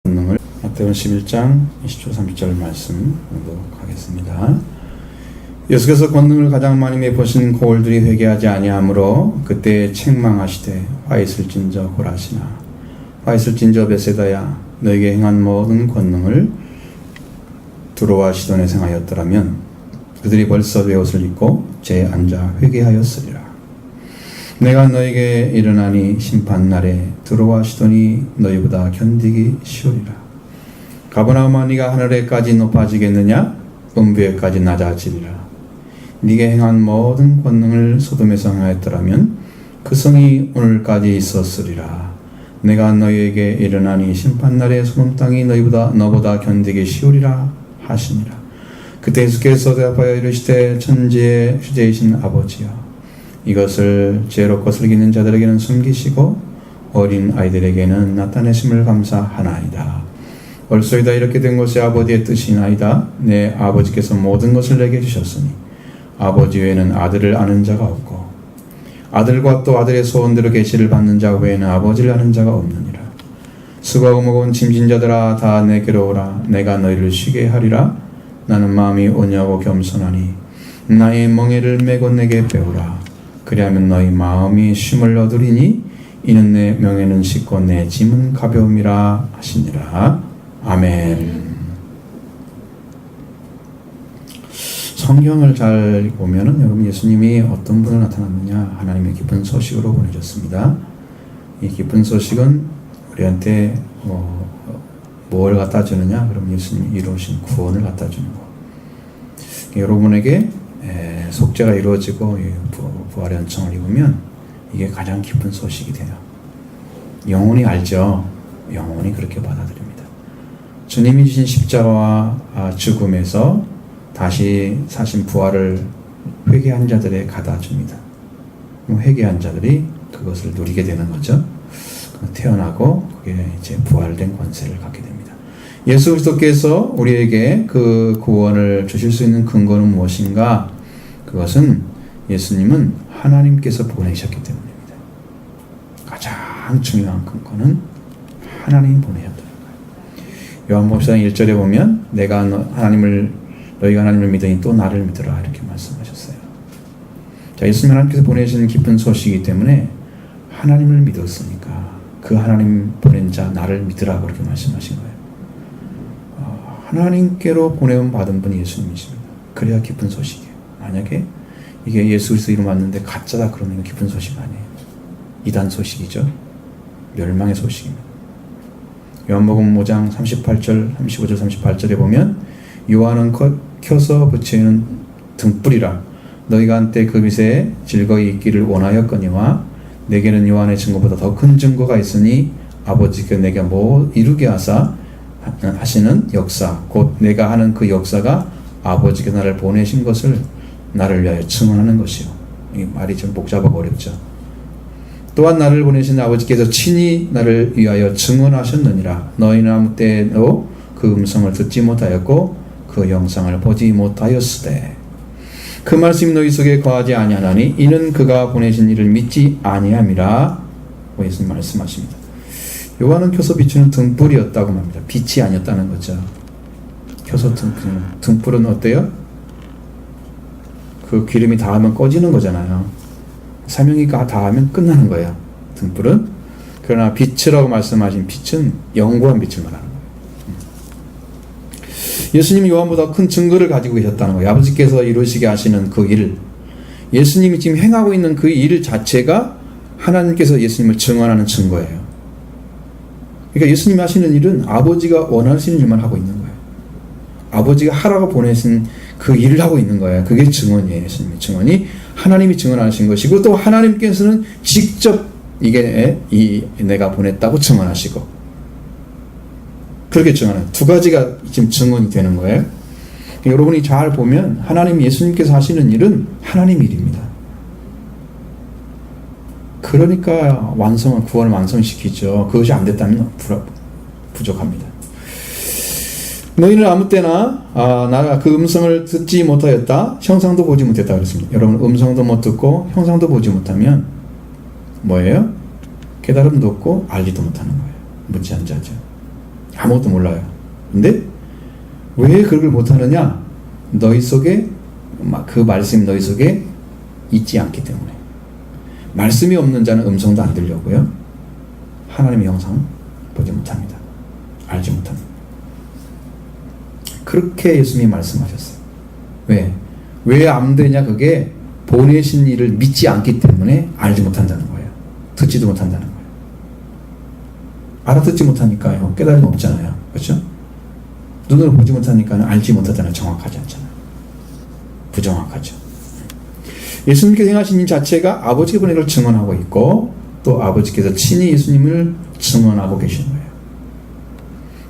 권능을 마태복음 11장 20절 30절 말씀 공독하겠습니다. 예수께서 권능을 가장 많이 베푸신 고을들이 회개하지 아니하므로 그때 책망하시되 화 있을진저 고라시나 화 있을진저 베세다야 너에게 행한 모든 권능을 두로와 시돈에 행하였더라면 그들이 벌써 내 옷을 입고 제 앉아 회개하였으리라. 내가 너에게 일어나니 심판날에 두로와 시돈이 너희보다 견디기 쉬우리라. 가버나움아 네가 하늘에까지 높아지겠느냐? 음부에까지 낮아지리라. 네가 행한 모든 권능을 소돔에서 행하였더라면 그 성이 오늘까지 있었으리라. 내가 너희에게 일어나니 심판날에 소돔 땅이 너보다 견디기 쉬우리라 하시니라. 그때 예수께서 대답하여 이르시되 천지의 주제이신 아버지여 이것을 지혜롭고 슬기는 자들에게는 숨기시고 어린 아이들에게는 나타내심을 감사하나이다. 얼소이다 이렇게 된 것이 아버지의 뜻이나이다. 내 아버지께서 모든 것을 내게 주셨으니 아버지 외에는 아들을 아는 자가 없고 아들과 또 아들의 소원대로 계시를 받는 자 외에는 아버지를 아는 자가 없느니라. 수고하고 무거운 짐진 자들아 다 내게로 오라. 내가 너희를 쉬게 하리라. 나는 마음이 온유하고 겸손하니 나의 멍에를 메고 내게 배우라. 그리하면 너희 마음이 쉼을 얻으리니 이는 내 명예는 쉽고 내 짐은 가벼움이라 하시니라. 아멘. 성경을 잘 보면은 여러분 예수님이 어떤 분으로 나타났느냐 하나님의 기쁜 소식으로 보내셨습니다. 이 기쁜 소식은 우리한테 뭘 갖다 주느냐? 그럼 예수님이 이루신 구원을 갖다 주는 거. 여러분에게 속죄가 이루어지고 부활의 은총을 입으면 이게 가장 기쁜 소식이 돼요. 영혼이 알죠. 영혼이 그렇게 받아들입니다. 주님이 주신 십자가와 죽음에서 다시 사신 부활을 회개한 자들에 가다 줍니다. 회개한 자들이 그것을 누리게 되는 거죠. 태어나고 그게 이제 부활된 권세를 갖게 됩니다. 예수 그리스도께서 우리에게 그 구원을 주실 수 있는 근거는 무엇인가? 그것은 예수님은 하나님께서 보내셨기 때문입니다. 가장 중요한 근거는 하나님이 보내셨다는 거예요. 요한복음 1절에 보면 너희가 하나님을 믿으니 또 나를 믿으라 이렇게 말씀하셨어요. 자, 예수님 하나님께서 보내신 기쁜 소식이기 때문에 하나님을 믿었으니까 그 하나님 보낸 자 나를 믿으라 그렇게 말씀하신 거예요. 하나님께로 보내음 받은 분이 예수님이십니다. 그래야 기쁜 소식이에요. 만약에 이게 예수 그리스도 이름 왔는데 가짜다 그러면 기쁜 소식 아니에요. 이단 소식이죠. 멸망의 소식입니다. 요한복음 5장 38절, 35절, 38절에 보면 요한은 켜서 붙이는 등불이라 너희가 한때 그 빛에 즐거이 있기를 원하였거니와 내게는 요한의 증거보다 더 큰 증거가 있으니 아버지께 내게 뭐 이루게 하시는 역사 곧 내가 하는 그 역사가 아버지께 나를 보내신 것을 나를 위하여 증언하는 것이요. 이 말이 좀 복잡하고 어렵죠. 또한 나를 보내신 아버지께서 친히 나를 위하여 증언하셨느니라. 너희는 아무 때도 그 음성을 듣지 못하였고 그 영상을 보지 못하였으되 그 말씀이 너희 속에 거하지 아니하나니 이는 그가 보내신 이를 믿지 아니함이라. 예수님 말씀하십니다. 요한은 켜서 비추는 등불이었다고 합니다. 빛이 아니었다는 거죠. 켜서 등불은 어때요? 그 기름이 닿으면 꺼지는 거잖아요. 사명이 닿으면 끝나는 거예요. 등불은. 그러나 빛이라고 말씀하신 빛은 영구한 빛을 말하는 거예요. 예수님이 요한보다 큰 증거를 가지고 계셨다는 거예요. 아버지께서 이루시게 하시는 그 일, 예수님이 지금 행하고 있는 그 일 자체가 하나님께서 예수님을 증언하는 증거예요. 그러니까 예수님이 하시는 일은 아버지가 원하시는 일만 하고 있는 거예요. 아버지가 하라고 보내신 그 일을 하고 있는 거예요. 그게 증언이에요. 예수님의 증언이 하나님이 증언하신 것이고 또 하나님께서는 직접 이게 내가 보냈다고 증언하시고 그렇게 증언해요. 두 가지가 지금 증언이 되는 거예요. 여러분이 잘 보면 하나님 예수님께서 하시는 일은 하나님 일입니다. 그러니까 구원을 완성시키죠. 그것이 안 됐다면 부족합니다. 너희는 아무 때나 나가 그 음성을 듣지 못하였다. 형상도 보지 못했다 그랬습니다. 여러분 음성도 못 듣고 형상도 보지 못하면 뭐예요? 깨달음도 없고 알지도 못하는 거예요. 무지한 자죠. 아무것도 몰라요. 근데 왜 그걸 못하느냐? 너희 속에 그 말씀이 너희 속에 있지 않기 때문에. 말씀이 없는 자는 음성도 안 들려고요. 하나님의 형상 보지 못합니다. 알지 못합니다. 그렇게 예수님이 말씀하셨어요. 왜 안 되냐? 그게 보내신 이를 믿지 않기 때문에 알지 못한다는 거예요. 듣지도 못한다는 거예요. 알아듣지 못하니까요. 깨달음이 없잖아요. 그렇죠? 눈으로 보지 못하니까 알지 못하다는 정확하지 않잖아요. 부정확하죠. 예수님께서 행하신 일 자체가 아버지가 보낸 걸 증언하고 있고 또 아버지께서 친히 예수님을 증언하고 계신 거예요.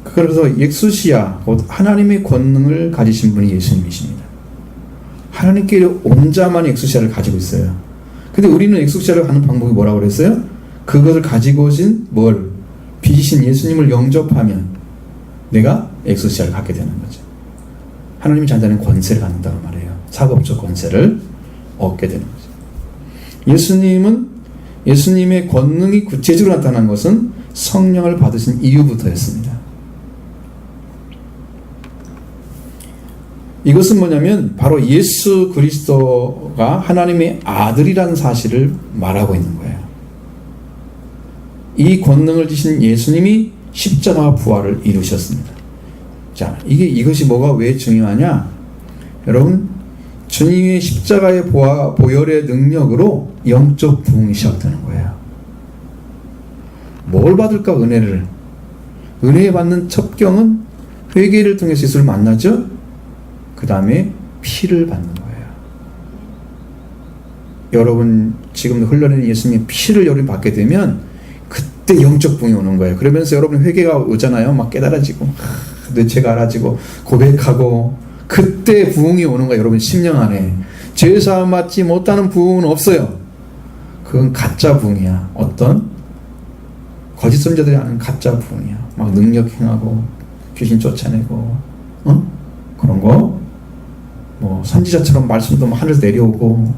그래서 엑수시아, 곧 하나님의 권능을 가지신 분이 예수님이십니다. 하나님께 온 자만이 엑수시아를 가지고 있어요. 근데 우리는 엑수시아를 하는 방법이 뭐라고 그랬어요? 그것을 가지고 오신 빚이신 예수님을 영접하면 내가 엑수시아를 갖게 되는 거죠. 하나님이 잔다는 권세를 갖는다고 말해요. 사법적 권세를 얻게 되는 거죠. 예수님의 권능이 구체적으로 나타난 것은 성령을 받으신 이후부터였습니다. 이것은 뭐냐면 바로 예수 그리스도가 하나님의 아들이라는 사실을 말하고 있는 거예요. 이 권능을 주신 예수님이 십자가 부활을 이루셨습니다. 자, 이것이 뭐가 왜 중요하냐? 여러분, 주님의 십자가의 보혈의 능력으로 영적 부흥이 시작되는 거예요. 뭘 받을까? 은혜를. 은혜 받는 첩경은 회개를 통해서 예수를 만나죠? 그 다음에 피를 받는 거예요. 여러분 지금 흘러내리는 예수님의 피를 여러분 받게 되면 그때 영적 부흥이 오는 거예요. 그러면서 여러분 회개가 오잖아요. 막 깨달아지고 내 죄가 알아지고 고백하고 그때 부흥이 오는 거예요. 여러분 심령 안에 죄사함 받지 못하는 부흥은 없어요. 그건 가짜 부흥이야. 어떤 거짓 선지자들이 하는 가짜 부흥이야. 막 능력 행하고 귀신 쫓아내고 그런 거 선지자처럼 말씀도 하늘에서 내려오고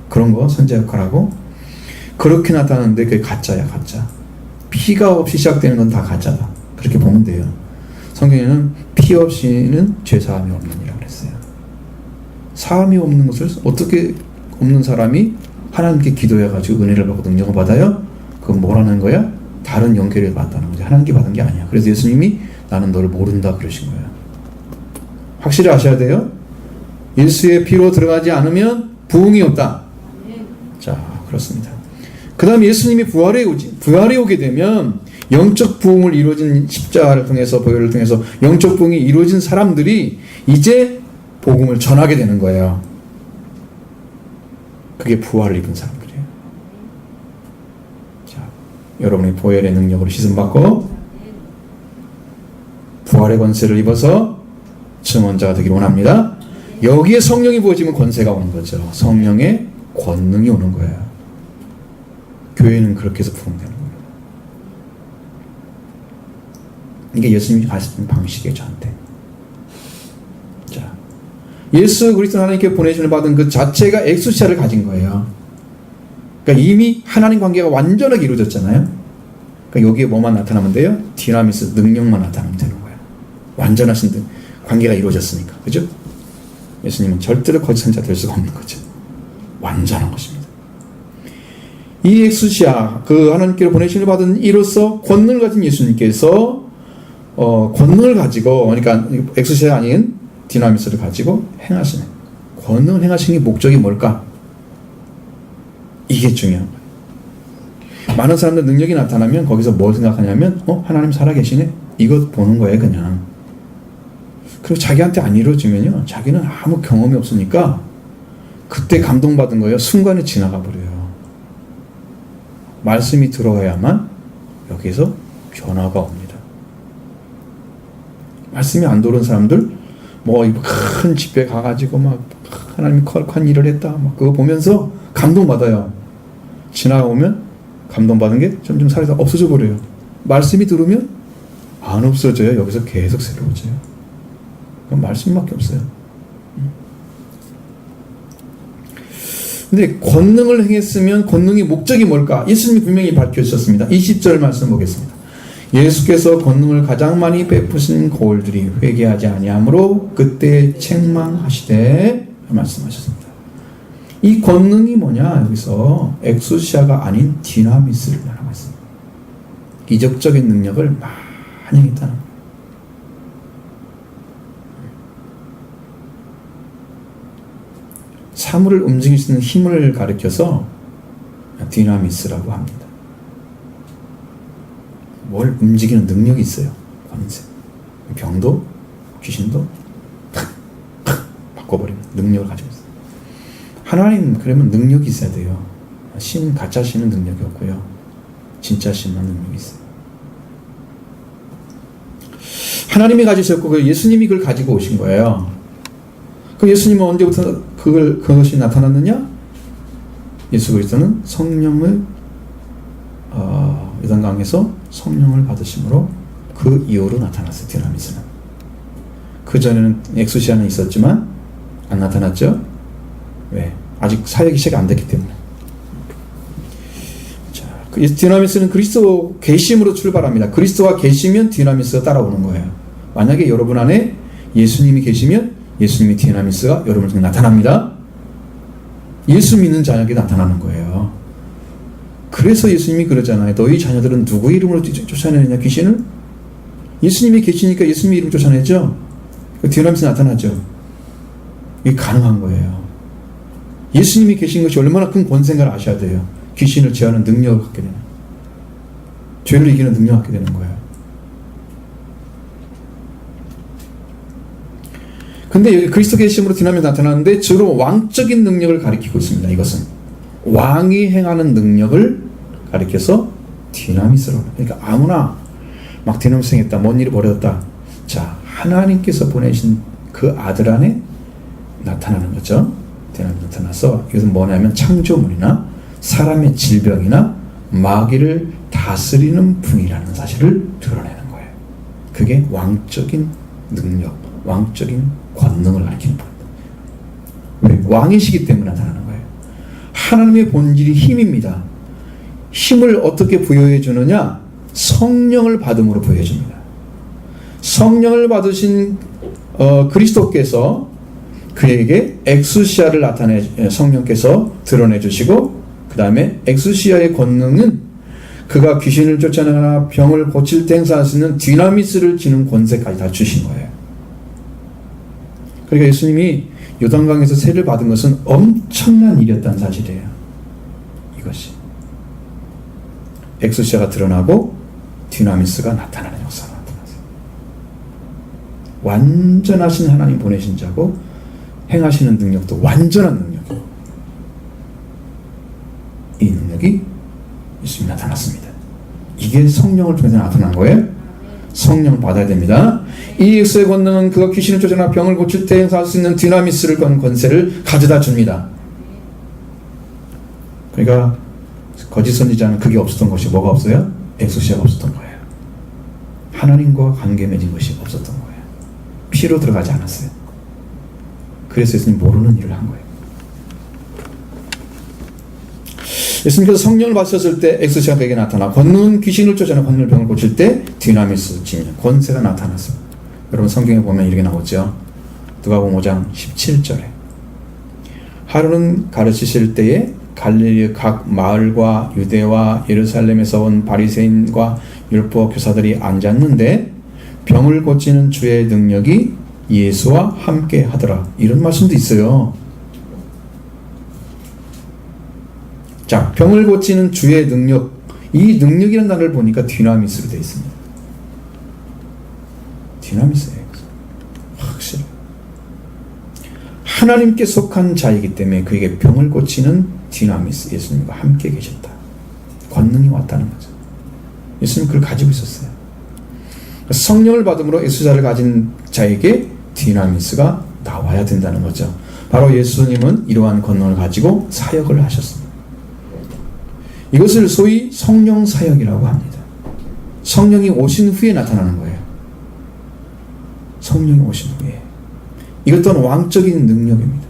그런 거 선지자 역할하고 그렇게 나타나는데 그게 가짜야. 가짜. 피가 없이 시작되는 건 다 가짜다. 그렇게 보면 돼요. 성경에는 피 없이는 죄사함이 없느니라 그랬어요. 사함이 없는 것을 어떻게 없는 사람이 하나님께 기도해가지고 은혜를 받고 능력을 받아요? 그건 뭐라는 거야? 다른 연결을 받다는 거죠. 하나님께 받은 게 아니야. 그래서 예수님이 나는 너를 모른다 그러신 거예요. 확실히 아셔야 돼요. 예수의 피로 들어가지 않으면 부흥이 없다. 자, 그렇습니다. 그 다음 예수님이 부활에 오게 되면 영적 부흥을 이루어진 십자가를 통해서 보혈을 통해서 영적 부흥이 이루어진 사람들이 이제 복음을 전하게 되는 거예요. 그게 부활을 입은 사람들이에요. 자, 여러분이 보혈의 능력으로 씻음받고 부활의 권세를 입어서 증언자가 되기를 원합니다. 여기에 성령이 부어지면 권세가 오는 거죠. 성령의 권능이 오는 거예요. 교회는 그렇게 해서 부흥되는 거예요. 이게 예수님이 가르치는 방식이에요. 저한테. 자, 예수 그리스도 하나님께 보내심을 받은 그 자체가 엑수시아를 가진 거예요. 그러니까 이미 하나님 관계가 완전하게 이루어졌잖아요. 그러니까 여기에 뭐만 나타나면 돼요? 디나미스 능력만 나타나면 되는 거예요. 완전하신 관계가 이루어졌으니까. 그죠? 예수님은 절대로 거짓 선지자 될 수가 없는 거죠. 완전한 것입니다. 이 엑수시아, 그 하나님께로 보내심을 받은 이로써 권능을 가진 예수님께서 권능을 가지고, 그러니까 엑수시아 아닌 디나미스를 가지고 행하시는, 권능을 행하시는 게 목적이 뭘까? 이게 중요한 거예요. 많은 사람들 능력이 나타나면 거기서 뭘 생각하냐면 하나님 살아계시네? 이것 보는 거예요. 그냥. 그리고 자기한테 안 이루어지면요, 자기는 아무 경험이 없으니까 그때 감동받은 거예요. 순간에 지나가 버려요. 말씀이 들어와야만 여기서 변화가 옵니다. 말씀이 안 들어온 사람들, 큰 집회 가가지고 하나님이 컬컬한 일을 했다, 그거 보면서 감동받아요. 지나가오면 감동받은 게 점점 살에서 없어져 버려요. 말씀이 들으면 안 없어져요. 여기서 계속 새로워져요. 그건 말씀밖에 없어요. 근데 권능을 행했으면 권능의 목적이 뭘까? 예수님이 분명히 밝혀주셨습니다. 20절 말씀 보겠습니다. 예수께서 권능을 가장 많이 베푸신 고을들이 회개하지 아니하므로 그때 책망하시되 말씀하셨습니다. 이 권능이 뭐냐? 여기서 엑수시아가 아닌 디나미스를 말하고 있습니다. 이적적인 능력을 많이 했다는 거예요. 사물을 움직일 수 있는 힘을 가리켜서 디나미스라고 합니다. 뭘 움직이는 능력이 있어요. 권세. 병도, 귀신도 탁 바꿔버리는 능력을 가지고 있어요. 하나님 그러면 능력이 있어야 돼요. 신, 가짜 신은 능력이 없고요. 진짜 신만 능력이 있어요. 하나님이 가지셨고 예수님이 그걸 가지고 오신 거예요. 그 예수님은 언제부터 그것이 나타났느냐? 예수 그리스도는 성령을 요단강에서 성령을 받으심으로 그 이후로 나타났어요. 디나미스는. 그 전에는 엑수시아는 있었지만 안 나타났죠. 왜? 아직 사역이 시작 안 됐기 때문에. 자, 디나미스는 그리스도 계심으로 출발합니다. 그리스도가 계시면 디나미스가 따라오는 거예요. 만약에 여러분 안에 예수님이 계시면 예수님의 디나미스가 여러분 중에 나타납니다. 예수 믿는 자녀에게 나타나는 거예요. 그래서 예수님이 그러잖아요. 너희 자녀들은 누구 이름으로 쫓아내느냐 귀신을? 예수님이 계시니까 예수님의 이름 쫓아내죠. 디나미스 나타나죠. 이게 가능한 거예요. 예수님이 계신 것이 얼마나 큰 권세인가를 아셔야 돼요. 귀신을 제어하는 능력을 갖게 되는, 죄를 이기는 능력을 갖게 되는 거예요. 근데 여기 그리스도 계심으로 디나미스 나타나는데 주로 왕적인 능력을 가리키고 있습니다. 이것은 왕이 행하는 능력을 가리켜서 디나미스로. 그러니까 아무나 막 디나미스 행했다, 뭔 일이 벌어졌다. 자, 하나님께서 보내신 그 아들 안에 나타나는 거죠. 디나미스 나타나서 이것은 뭐냐면 창조물이나 사람의 질병이나 마귀를 다스리는 분이라는 사실을 드러내는 거예요. 그게 왕적인 능력, 왕적인 권능을 가리키는 겁니다. 왜? 왕이시기 때문에 나타나는 거예요. 하나님의 본질이 힘입니다. 힘을 어떻게 부여해 주느냐? 성령을 받음으로 부여해 줍니다. 성령을 받으신 그리스도께서 그에게 엑수시아를 성령께서 드러내 주시고, 그 다음에 엑수시아의 권능은 그가 귀신을 쫓아내거나 병을 고칠 때 행사할 수 있는 디나미스를 지는 권세까지 다 주신 거예요. 그러니까 예수님이 요단강에서 세를 받은 것은 엄청난 일이었다는 사실이에요. 이것이 엑수시아가 드러나고 디나미스가 나타나는 역사가 나타났어요. 완전하신 하나님 보내신 자고 행하시는 능력도 완전한 능력이고, 이 능력이 예수님이 나타났습니다. 이게 성령을 통해서 나타난 거예요. 성령을 받아야 됩니다. 이 엑수의 권능은 그가 귀신을 쫓아나 병을 고칠 때 행사할 수 있는 디나미스를 건 권세를 가져다 줍니다. 그러니까 거짓 선지자는 그게 없었던 것이 뭐가 없어요? 엑수시아가 없었던 거예요. 하나님과 관계 맺은 것이 없었던 거예요. 피로 들어가지 않았어요. 그래서 예수님 모르는 일을 한 거예요. 예수님께서 성령을 받으셨을 때 엑수시아가 그에게 나타나 권능은 귀신을 쫓아내 권능을 병을 고칠 때 디나미스 진영 권세가 나타났어요. 여러분 성경에 보면 이렇게 나오죠. 누가복음 5장 17절에 하루는 가르치실 때에 갈릴리 각 마을과 유대와 예루살렘에서 온 바리새인과 율법 교사들이 앉았는데 병을 고치는 주의 능력이 예수와 함께 하더라. 이런 말씀도 있어요. 자, 병을 고치는 주의 능력, 이 능력이라는 단어를 보니까 디나미스로 되어 있습니다. 디나미스예요. 확실히 하나님께 속한 자이기 때문에 그에게 병을 고치는 디나미스, 예수님과 함께 계셨다. 권능이 왔다는 거죠. 예수님 그걸 가지고 있었어요. 성령을 받음으로 엑수시아를 가진 자에게 디나미스가 나와야 된다는 거죠. 바로 예수님은 이러한 권능을 가지고 사역을 하셨습니다. 이것을 소위 성령 사역이라고 합니다. 성령이 오신 후에 나타나는 거예요. 성령이 오신 후에. 이것 또한 왕적인 능력입니다.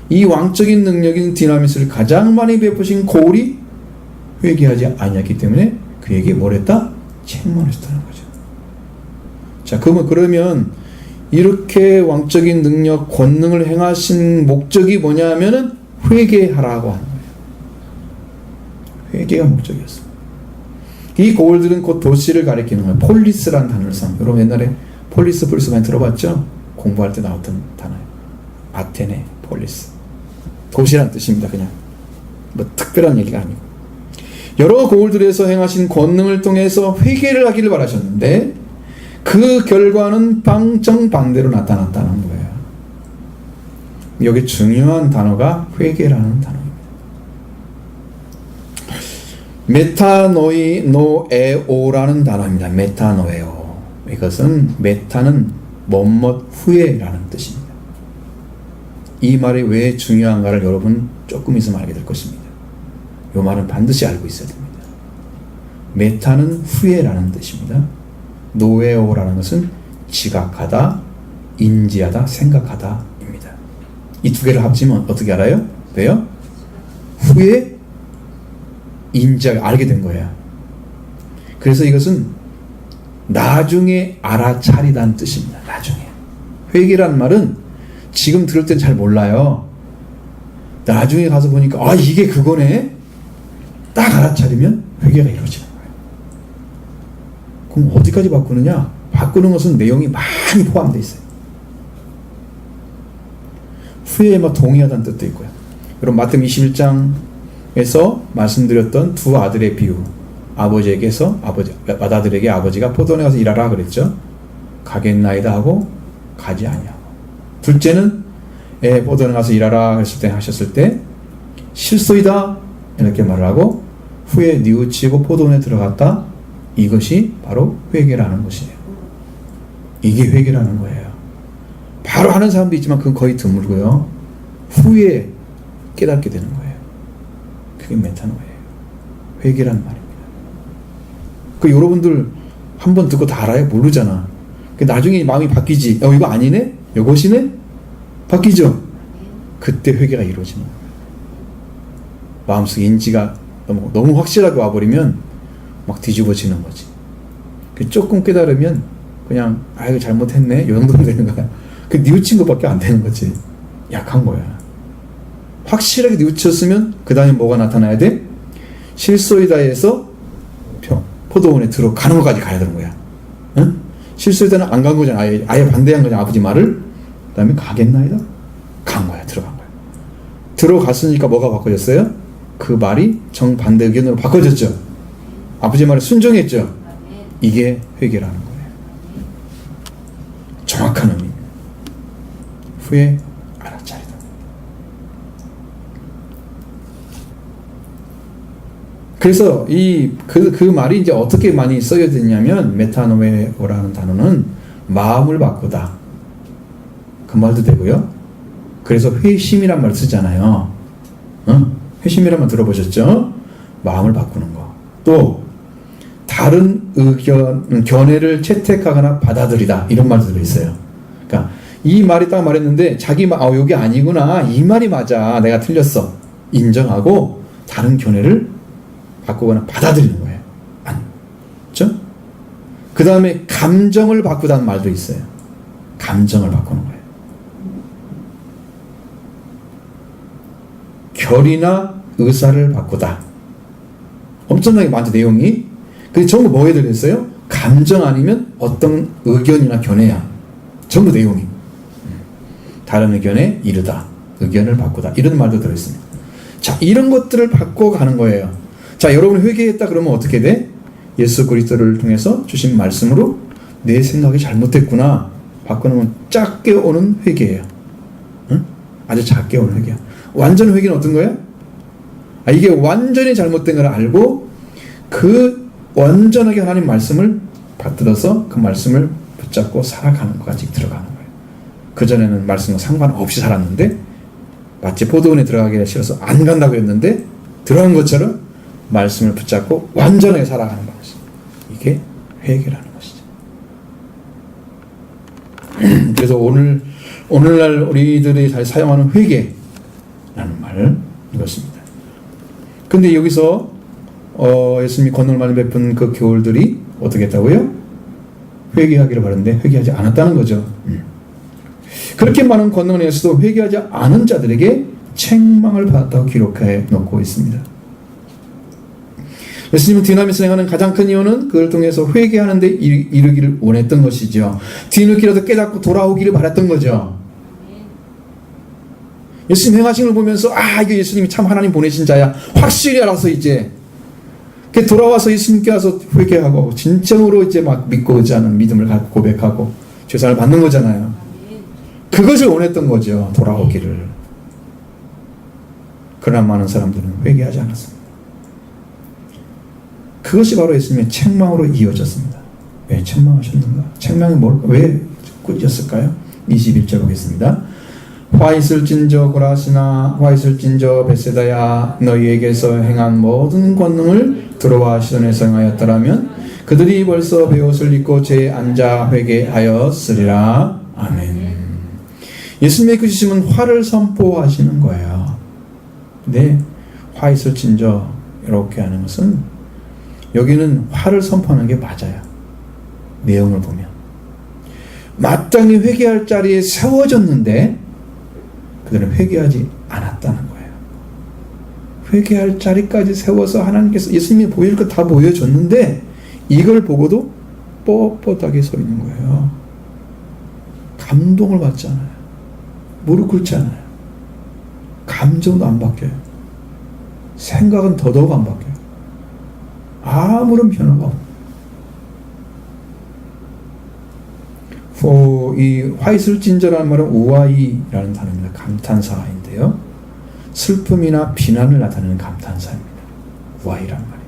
이 왕적인 능력인 디나미스를 가장 많이 베푸신 고울이 회개하지 아니했기 때문에 그에게 뭘 했다? 책망하셨다는 거죠. 자, 그러면 이렇게 왕적인 능력, 권능을 행하신 목적이 뭐냐면은 회개하라고 하는 거예요. 회개가 목적이었어요. 이 고을들은 곧 도시를 가리키는 거예요. 폴리스라는 단어를 씁니다. 여러분 옛날에 폴리스 많이 들어봤죠? 공부할 때 나왔던 단어예요. 아테네, 폴리스. 도시라는 뜻입니다. 그냥 뭐 특별한 얘기가 아니고. 여러 고을들에서 행하신 권능을 통해서 회개를 하기를 바라셨는데 그 결과는 방정반대로 나타났다는 거예요. 여기 중요한 단어가 회개라는 단어입니다. 메타노에오라는 단어입니다. 메타노에오. 이것은 메타는 뭐뭇 후에라는 뜻입니다. 이 말이 왜 중요한가를 여러분 조금 있으면 알게 될 것입니다. 이 말은 반드시 알고 있어야 됩니다. 메타는 후에라는 뜻입니다. 노에오라는 것은 지각하다, 인지하다, 생각하다 입니다. 이 두 개를 합치면 어떻게 알아요? 왜요? 후에 인지하게 알게 된 거예요. 그래서 이것은 나중에 알아차리다는 뜻입니다. 나중에. 회개라는 말은 지금 들을 땐 잘 몰라요. 나중에 가서 보니까 아 이게 그거네. 딱 알아차리면 회개가 이루어지는 거예요. 그럼 어디까지 바꾸느냐? 바꾸는 것은 내용이 많이 포함되어 있어요. 후에 동의하다는 뜻도 있고요. 여러분 마태복음 21장에서 말씀드렸던 두 아들의 비유. 아버지에게서 아들에게 아버지가 포도원에 가서 일하라 그랬죠. 가겠나이다 하고 가지 아니하고. 둘째는 포도원에 가서 일하라 하셨을 때 실소이다 이렇게 말을 하고 후에 뉘우치고 포도원에 들어갔다. 이것이 바로 회개라는 것이에요. 이게 회개라는 거예요. 바로 하는 사람도 있지만 그건 거의 드물고요. 후에 깨닫게 되는 거예요. 그게 메타노예요. 회개라는 말입니다. 여러분들 한 번 듣고 다 알아요? 모르잖아. 나중에 마음이 바뀌지. 이거 아니네? 이것이네? 바뀌죠? 그때 회개가 이루어지는 거예요. 마음속 인지가 너무 확실하게 와버리면 막 뒤집어지는 거지. 조금 깨달으면 그냥 이거 잘못했네 이 정도면 되는 거야. 뉘우친 것밖에 안 되는 거지. 약한 거야. 확실하게 뉘우쳤으면 그 다음에 뭐가 나타나야 돼? 실소이다에서 포도원에 들어가는 것까지 가야 되는 거야. 응? 실소이다는 안 간 거잖아. 아예 반대한 거잖아. 아버지 말을. 그 다음에 가겠나이다? 간 거야. 들어간 거야. 들어갔으니까 뭐가 바꿔졌어요? 그 말이 정반대 의견으로 바꿔졌죠. 아버지 말에 순종했죠. 이게 회개라는 거예요. 정확한 의미. 후에 알아차리다. 그래서 그 말이 이제 어떻게 많이 써야되냐면 메타노에오라는 단어는 마음을 바꾸다. 그 말도 되고요. 그래서 회심이란 말 쓰잖아요. 회심이란 말 들어보셨죠? 마음을 바꾸는 거. 또 다른 견해를 채택하거나 받아들이다. 이런 말도 들어있어요. 그러니까 이 말이 딱 말했는데 자기 여기 아니구나. 이 말이 맞아. 내가 틀렸어. 인정하고 다른 견해를 바꾸거나 받아들이는 거예요. 그렇죠? 그 다음에 감정을 바꾸다는 말도 있어요. 감정을 바꾸는 거예요. 결이나 의사를 바꾸다. 엄청나게 많죠, 내용이. 근데 전부 뭐에 들어있어요? 감정 아니면 어떤 의견이나 견해야. 전부 내용이. 다른 의견에 이르다. 의견을 바꾸다. 이런 말도 들어있습니다. 자, 이런 것들을 바꿔가는 거예요. 자, 여러분 회개했다 그러면 어떻게 돼? 예수 그리스도를 통해서 주신 말씀으로 내 생각이 잘못됐구나. 바꿔놓으면 작게 오는 회개예요. 응? 아주 작게 오는 회개야. 완전 회개는 어떤 거예요? 이게 완전히 잘못된 걸 알고 그 완전하게 하나님 말씀을 받들어서 그 말씀을 붙잡고 살아가는 것까지 들어가는 거예요. 그전에는 말씀과 상관없이 살았는데 마치 포도원에 들어가기가 싫어서 안 간다고 했는데 들어간 것처럼 말씀을 붙잡고 완전하게 살아가는 방식. 이게 회개라는 것이죠. 그래서 오늘날 우리들이 잘 사용하는 회개라는 말을 이것입니다. 근데 여기서 예수님이 권능을 많이 베푼 그 교울들이 어떻게 했다고요? 회개하기를 바랐는데 회개하지 않았다는 거죠. 그렇게 많은 권능을 행해서도 회개하지 않은 자들에게 책망을 받았다고 기록해 놓고 있습니다. 예수님은 뒤늦게서 행하는 가장 큰 이유는 그걸 통해서 회개하는 데 이르기를 원했던 것이죠. 뒤늦게라도 깨닫고 돌아오기를 바랐던 거죠. 예수님 행하신 걸 보면서 이게 예수님이 참 하나님 보내신 자야 확실히 알아서 이제 돌아와서 예수님께 와서 회개하고 진정으로 이제 막 믿고 의지하는 믿음을 갖고 고백하고 죄사를 받는 거잖아요. 그것을 원했던 거죠. 돌아오기를. 그러나 많은 사람들은 회개하지 않았습니다. 그것이 바로 예수님의 책망으로 이어졌습니다. 왜 책망하셨는가? 책망이 뭘까? 왜 꾸짖었을까요? 21절 보겠습니다. 화 있을진저 고라시나 화 있을진저 벳세다야 너희에게서 행한 모든 권능을 들어와 시돈에서 행하였더라면 그들이 벌써 베옷을 입고 제 앉아 회개하였으리라. 아멘. 예수님의 그 주심은 화를 선포하시는 거예요. 근데 화 있을진저 이렇게 하는 것은 여기는 화를 선포하는 게 맞아요. 내용을 보면 마땅히 회개할 자리에 세워졌는데 그들은 회개하지 않았다는 거예요. 회개할 자리까지 세워서 하나님께서 예수님이 보일 것 다 보여줬는데 이걸 보고도 뻣뻣하게 서 있는 거예요. 감동을 받지 않아요. 무릎 꿇지 않아요. 감정도 안 바뀌어요. 생각은 더더욱 안 바뀌어요. 아무런 변화가 없어요. 이 화이슬진저라는 말은 우아이라는 단어입니다. 감탄사인데요. 슬픔이나 비난을 나타내는 감탄사입니다. 우아이라는 말이에요.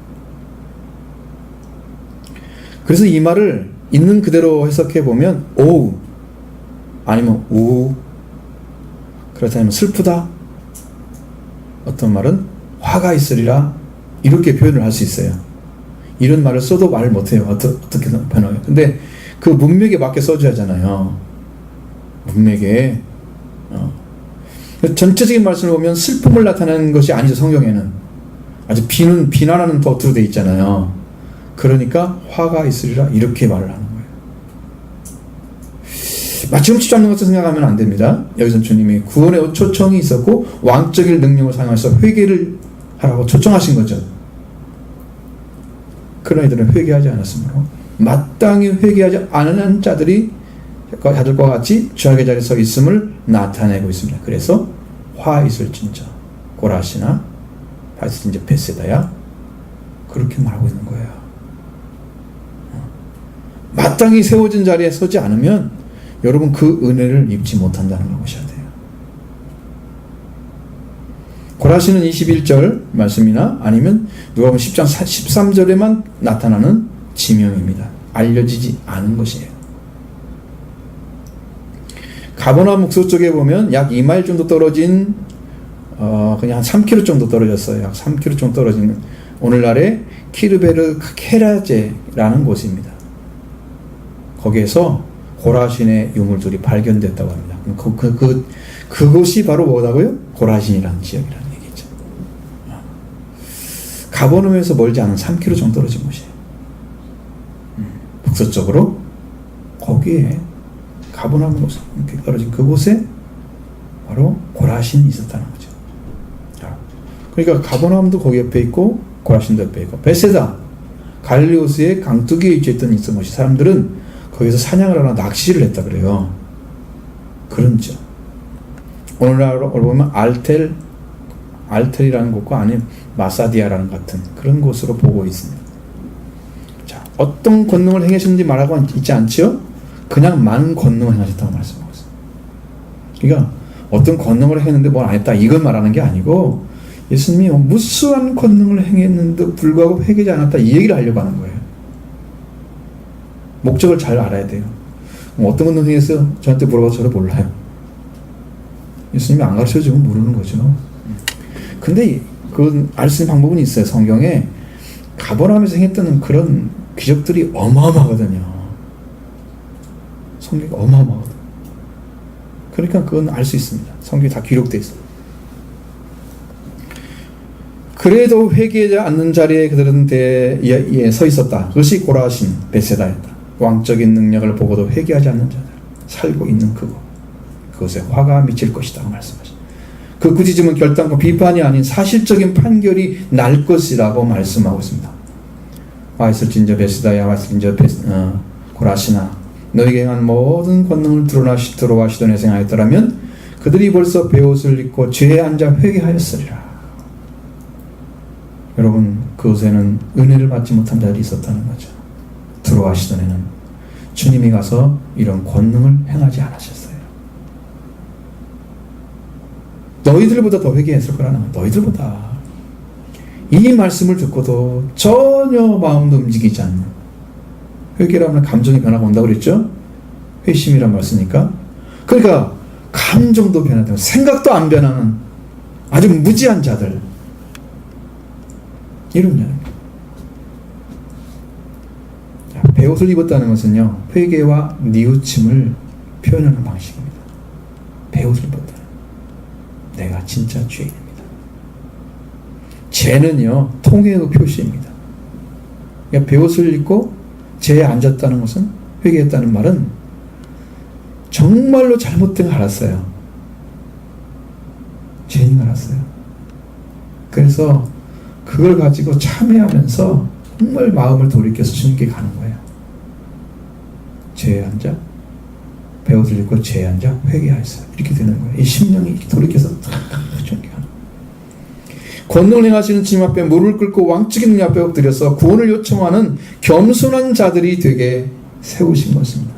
그래서 이 말을 있는 그대로 해석해 보면 오우 아니면 우 그렇다면 슬프다 어떤 말은 화가 있으리라 이렇게 표현을 할 수 있어요. 이런 말을 써도 말을 못해요. 어떻게 변화해요. 근데 그 문맥에 맞게 써줘야 하잖아요. 문맥에 전체적인 말씀을 보면 슬픔을 나타내는 것이 아니죠. 성경에는 아주 비난하는 버투로 되어 있잖아요. 그러니까 화가 있으리라 이렇게 말을 하는 거예요. 마침치 잡는 것을 생각하면 안 됩니다. 여기서 주님이 구원의 초청이 있었고 왕적인 능력을 사용해서 회개를 하라고 초청하신 거죠. 그러나 이들은 회개하지 않았으므로 마땅히 회개하지 않은 자들과 같이 죄악의 자리에 서 있음을 나타내고 있습니다. 그래서 화 있을진저 고라시나 화 있을진저 벳세다야 그렇게 말하고 있는 거예요. 마땅히 세워진 자리에 서지 않으면 여러분 그 은혜를 입지 못한다는 걸 보셔야 돼요. 고라시는 21절 말씀이나 아니면 누가복음 10장 13절에만 나타나는 지명입니다. 알려지지 않은 것이에요. 가버나움 묵소 쪽에 보면 약 2마일 정도 떨어진 그냥 한 3km 정도 떨어졌어요. 약 3km 정도 떨어진 오늘날의 키르베르 케라제라는 곳입니다. 거기에서 고라신의 유물들이 발견됐다고 합니다. 그곳이 바로 뭐다고요? 고라신이라는 지역이라는 얘기죠. 가버나움에서 멀지 않은 3km 정도 떨어진 곳이에요. 북서쪽으로 거기에 가버나움 이렇게 떨어진 그곳에 바로 고라신이 있었다는 거죠. 그러니까 가버나움도 거기 옆에 있고 고라신도 옆에 있고 벳세다 갈릴리호수의 강둑이에 위치했던 있던 것이 사람들은 거기서 사냥을 하나 낚시를 했다 그래요. 그런죠. 오늘날로 보면 알텔이라는 곳과 아니면 마사디아라는 같은 그런 곳으로 보고 있습니다. 자, 어떤 권능을 행하셨는지 말하고 있지 않죠? 그냥 많은 권능을 행하셨다고 말씀하고 있습니다. 그러니까 어떤 권능을 행했는데 뭘 안 했다 이걸 말하는 게 아니고 예수님이 무수한 권능을 행했는데도 불구하고 회개하지 않았다 이 얘기를 하려고 하는 거예요. 목적을 잘 알아야 돼요. 어떤 권능 행했어요? 저한테 물어봐서 저를 몰라요. 예수님이 안 가르쳐주면 모르는 거죠. 근데 그건 알 수 있는 방법은 있어요. 성경에 가버나움에서 행했던 그런 기적들이 어마어마하거든요. 성경이 어마어마하거든요. 그러니까 그건 알 수 있습니다. 성경이 다 기록되어 있어요. 그래도 회개하지 않는 자리에 그들은 서 있었다. 그것이 고라신 베세다였다. 왕적인 능력을 보고도 회개하지 않는 자들, 살고 있는 그것에 화가 미칠 것이다 말씀하십니다. 그 꾸짖음은 결단과 비판이 아닌 사실적인 판결이 날 것이라고 말씀하고 있습니다. 와 있을진저 베세다야, 와 있을진저 고라시나, 너에게 행한 모든 권능을 들어와 시돈에 생하였더라면 그들이 벌써 베옷을 입고 죄에 앉아 회개하였으리라. 여러분, 그곳에는 은혜를 받지 못한 자들이 있었다는 거죠. 들어와 시돈에는 주님이 가서 이런 권능을 행하지 않으셨어요. 너희들보다 더 회개했을 거라는 거예요. 너희들보다. 이 말씀을 듣고도 전혀 마음도 움직이지 않는, 회개라면 감정의 변화가 온다고 그랬죠? 회심이란 말 쓰니까. 그러니까 감정도 변하고 생각도 안 변하는 아주 무지한 자들, 이런 자입니다. 베옷을 입었다는 것은요, 회개와 뉘우침을 표현하는 방식입니다. 베옷을 입었다. 내가 진짜 죄인입니다. 죄는요, 통회의 표시입니다. 그러니까 베옷을 입고 죄에 앉았다는 것은, 회개했다는 말은 정말로 잘못된 걸 알았어요. 죄인 걸 알았어요. 그래서 그걸 가지고 참회하면서 정말 마음을 돌이켜서 주님께 가는 거예요. 죄에 앉아, 베옷을 입고 죄에 앉아 회개하였어요. 이렇게 되는 거예요. 이 심령이 돌이켜서 주님께 가는 거예요. 권능을 행하시는 주님 앞에 무릎을 꿇고 왕적인 님 앞에 엎드려서 구원을 요청하는 겸손한 자들이 되게 세우신 것입니다.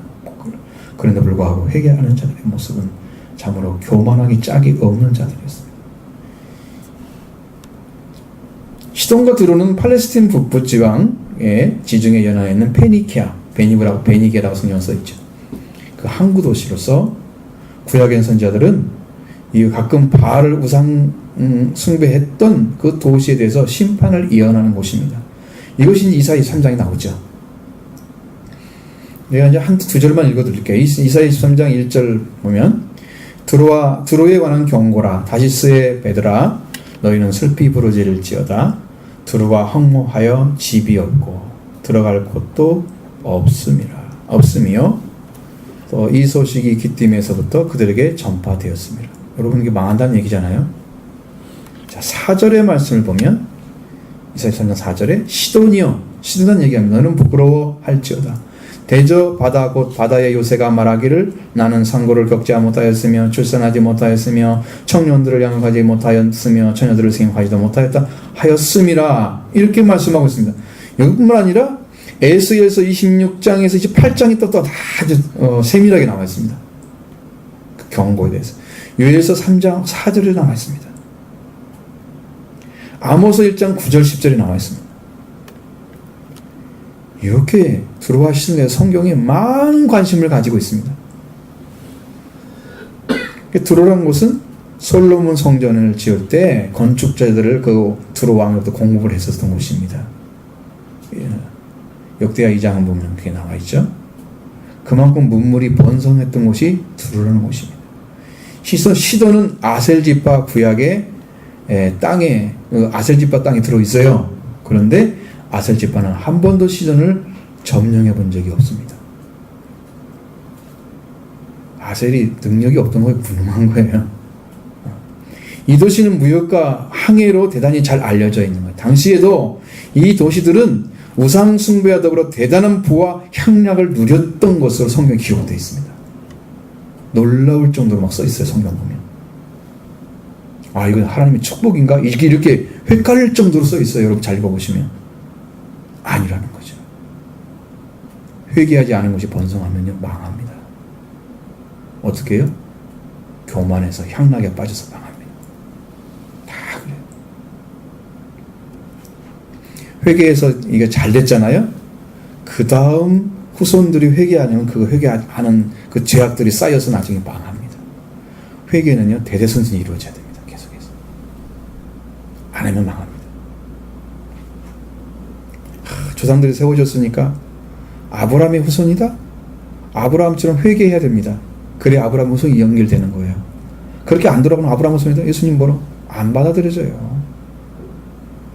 그런데 불구하고 회개하는 자들의 모습은 참으로 교만하기 짝이 없는 자들이었습니다. 시돈과 드로는 팔레스틴 북부 지방의 지중해 연안에 있는 베니게라고 성경에 써있죠. 그 항구 도시로서 구약의 선지자들은 가끔 바알을 우상 숭배했던 그 도시에 대해서 심판을 예언하는 곳입니다. 이것이 이사야 23장에 나오죠. 내가 이제 두 절만 읽어드릴게요. 이사야 23장 1절 보면, 드로에 관한 경고라. 다시스의 배들아, 너희는 슬피 부르짖을지어다. 드로가 황무하여 집이 없고 들어갈 곳도 없음이요. 또 이 소식이 기띔에서부터 그들에게 전파되었습니다. 여러분, 이게 망한다는 얘기잖아요. 자, 4절의 말씀을 보면, 이사야 3장 4절에 시돈이여, 시돈이라는 얘기합니다. 너는 부끄러워할지어다. 대저 바다 곧 바다의 요새가 말하기를 나는 상고를 겪지 못하였으며 출산하지 못하였으며 청년들을 양육하지 못하였으며 처녀들을 생육하지도 못하였다 하였음이라, 이렇게 말씀하고 있습니다. 여기뿐만 아니라 에스겔서 26장에서 28장이 또 아주 세밀하게 나와 있습니다. 그 경고에 대해서. 요엘서 3장 4절에 나와 있습니다. 아모스 1장 9절 10절에 나와 있습니다. 이렇게 들어와시는 성경에 많은 관심을 가지고 있습니다. 드로라는 곳은 솔로몬 성전을 지을 때 건축자들을 그 드로 왕으로부터 공급을 했었던 곳입니다. 역대하 2장을 보면 그게 나와 있죠. 그만큼 문물이 번성했던 곳이 드로라는 곳입니다. 시돈은 아셀지파 구약의 땅에, 아셀지파 땅에 들어 있어요. 그런데 아셀지파는 한 번도 시돈을 점령해 본 적이 없습니다. 아셀이 능력이 없던 거에 분명한 거예요. 이 도시는 무역과 항해로 대단히 잘 알려져 있는 거예요. 당시에도 이 도시들은 우상 숭배와 더불어 대단한 부와 향락을 누렸던 것으로 성경에 기록되어 있습니다. 놀라울 정도로 막 써 있어요. 성경 보면. 아, 이건 하나님의 축복인가? 이게 이렇게 헷갈릴 정도로 써 있어요. 여러분 잘 읽어보시면. 아니라는 거죠. 회개하지 않은 것이 번성하면요, 망합니다. 어떻게 해요? 교만해서 향락에 빠져서 망합니다. 다 그래요. 회개해서 이게 잘 됐잖아요? 그 다음 후손들이 회개하면 그 회개하는 그 죄악들이 쌓여서 나중에 망합니다. 회개는요, 대대손손이 이루어져야 됩니다. 계속해서. 안 하면 망합니다. 조상들이 세워졌으니까 아브라함의 후손이다? 아브라함처럼 회개해야 됩니다. 그래 아브라함 후손이 연결되는 거예요. 그렇게 안 돌아가면 아브라함 후손이다? 예수님 뭐로? 안 받아들여져요.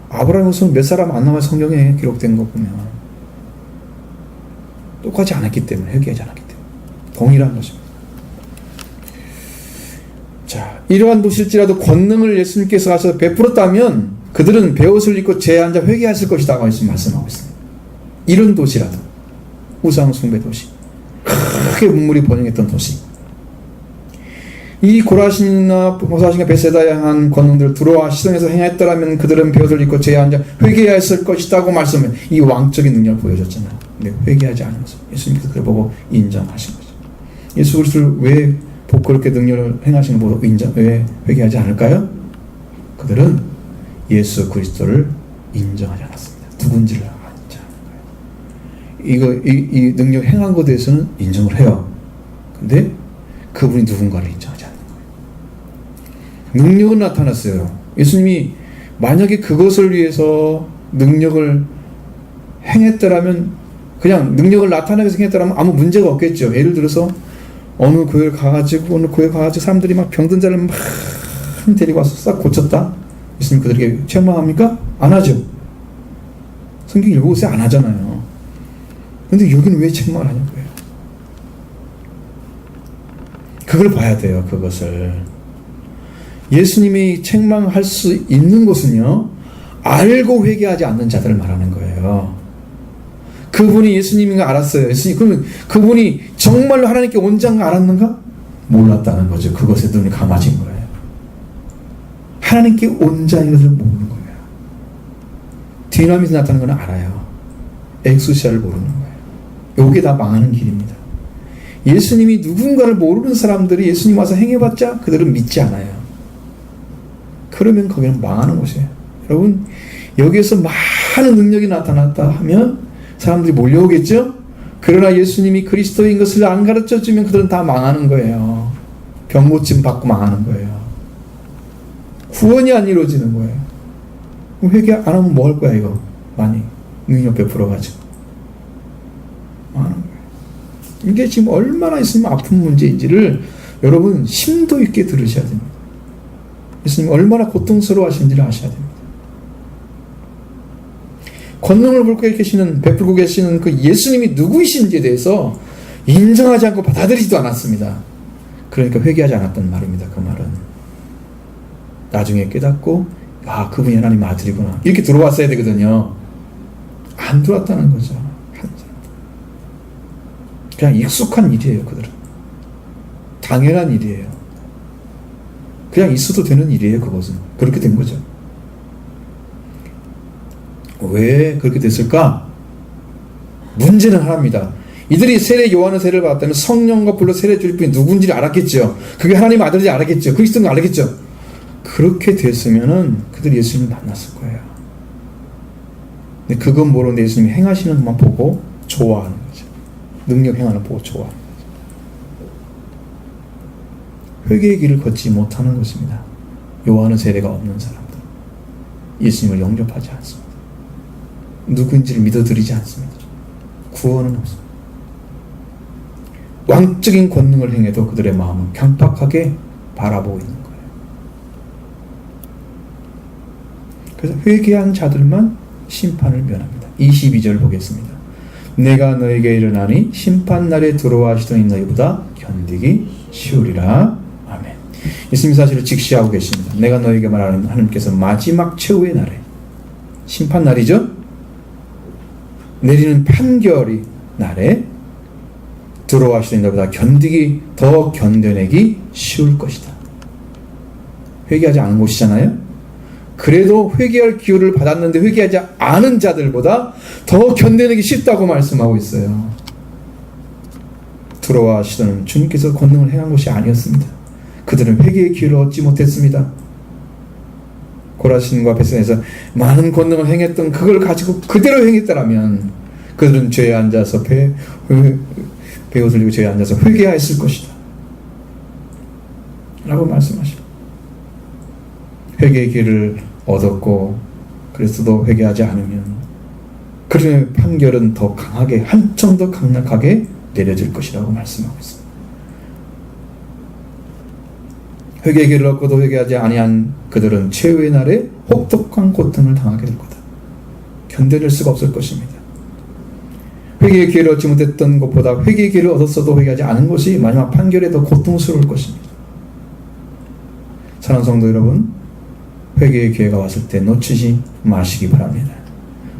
아브라함의 후손 몇 사람 안 남아 성경에 기록된 거 보면 똑같이 않았기 때문에, 회개하지 않았기 때문에 동일한 것입니다. 자, 이러한 도시일지라도 권능을 예수님께서 가서 베풀었다면 그들은 베옷을 입고 죄에 앉아 회개했을 것이다 말씀하고 있습니다. 이런 도시라도, 우상 숭배 도시, 크게 문물이 번영했던 도시, 이 고라신이나 호사신과 베세다에 향한 권능들을 두로와 시돈에서 행했더라면 그들은 베옷을 입고 죄에 앉아 회개했을 것이다고 말씀을, 이 왕적인 능력을 보여줬잖아요. 근데 회개하지 않은 것을 예수님께서 그걸 보고 인정하신 거죠. 예수 그리스도를 왜 그렇게 능력을 행하시는 거 보고 왜 회개하지 않을까요? 그들은 예수 그리스도를 인정하지 않았습니다. 누군지를 알지 않은 거예요. 이 능력 행한 것에 대해서는 인정을 해요. 근데 그분이 누군가를 인정하지 않는 거예요. 능력은 나타났어요. 예수님이 만약에 그것을 위해서 능력을 행했더라면, 그냥 능력을 나타내기 위해서 행했더라면 아무 문제가 없겠죠. 예를 들어서 어느 교회 가가지고 사람들이 막 병든 자를 막 데리고 와서 싹 고쳤다. 예수님 그들에게 책망합니까? 안 하죠. 성경 읽어보세요. 안 하잖아요. 근데 여기는 왜 책망을 하냐고요. 그걸 봐야 돼요. 그것을. 예수님이 책망할 수 있는 것은요, 알고 회개하지 않는 자들을 말하는 거예요. 그분이 예수님인 거 알았어요. 그러면 그분이 정말로 하나님께 온전한 거 알았는가? 몰랐다는 거죠. 그것에 눈이 감아진 거예요. 하나님께 온전한 것을 모르는 거예요. 디나밋이 나타나는 건 알아요. 엑수시아를 모르는 거예요. 이게 다 망하는 길입니다. 예수님이 누군가를 모르는 사람들이 예수님 와서 행해봤자 그들은 믿지 않아요. 그러면 거기는 망하는 곳이에요. 여러분, 여기에서 많은 능력이 나타났다 하면 사람들이 몰려오겠죠? 그러나 예수님이 그리스도인 것을 안 가르쳐주면 그들은 다 망하는 거예요. 병 고침 받고 망하는 거예요. 구원이 안 이루어지는 거예요. 회개 안 하면 뭐 할 거야, 이거? 많이 능력 베풀어가지고 망하는 거예요. 이게 지금 얼마나 있으면 아픈 문제인지를 여러분 심도 있게 들으셔야 됩니다. 예수님 얼마나 고통스러워 하시는지를 아셔야 됩니다. 권능을 베풀고 계시는 그 예수님이 누구이신지에 대해서 인정하지 않고 받아들이지도 않았습니다. 그러니까 회개하지 않았던 말입니다. 그 말은 나중에 깨닫고, 아, 그분이 하나님 아들이구나, 이렇게 들어왔어야 되거든요. 안 들어왔다는 거죠. 그냥 익숙한 일이에요. 그들은 당연한 일이에요. 그냥 있어도 되는 일이에요. 그것은 그렇게 된 거죠. 왜 그렇게 됐을까? 문제는 하나입니다. 이들이 요한의 세례를 받았다면 성령과 불로 세례 줄 분이 누군지를 알았겠죠. 그게 하나님 아들인지 알았겠죠. 그리스도인 걸 알았겠죠. 그렇게 됐으면은 그들이 예수님을 만났을 거예요. 근데 그건 모르는데 예수님이 행하시는 것만 보고 좋아하는 거죠. 능력 행하는 거 보고 좋아하는 거죠. 회개의 길을 걷지 못하는 것입니다. 요한의 세례가 없는 사람들, 예수님을 영접하지 않습니다. 누구인지를 믿어드리지 않습니다. 구원은 없습니다. 왕적인 권능을 행해도 그들의 마음은 강팍하게 바라보고 있는 거예요. 그래서 회개한 자들만 심판을 면합니다. 22절 보겠습니다. 내가 너에게 이르나니 심판날에 들어와 시도인 너희보다 견디기 쉬우리라. 아멘. 예수님 사실을 직시하고 계십니다. 내가 너에게 말하는 하나님께서 마지막 최후의 날에, 심판날이죠. 내리는 판결이 날에 들어와 시도인 너희보다 더 견뎌내기 쉬울 것이다. 회개하지 않은 곳이잖아요. 그래도 회개할 기회를 받았는데 회개하지 않은 자들보다 더 견뎌내기 쉽다고 말씀하고 있어요. 두로와 시돈은 주님께서 권능을 행한 것이 아니었습니다. 그들은 회개의 기회를 얻지 못했습니다. 고라신과 베세다에서 많은 권능을 행했던 그걸 가지고 그대로 행했더라면 그들은 죄에 앉아서 베옷을 입고 죄에 앉아서 회개하였을 것이다 라고 말씀하십니다. 회개의 길을 얻었고 그래서도 회개하지 않으면 그들의 판결은 더 강하게, 한층 더 강력하게 내려질 것이라고 말씀하고 있습니다. 회개의 기회를 얻고도 회개하지 아니한 그들은 최후의 날에 혹독한 고통을 당하게 될 거다. 견뎌낼 수가 없을 것입니다. 회개의 기회를 얻지 못했던 것보다 회개의 기회를 얻었어도 회개하지 않은 것이 마지막 판결에 더 고통스러울 것입니다. 사랑하는 성도 여러분, 회개의 기회가 왔을 때 놓치지 마시기 바랍니다.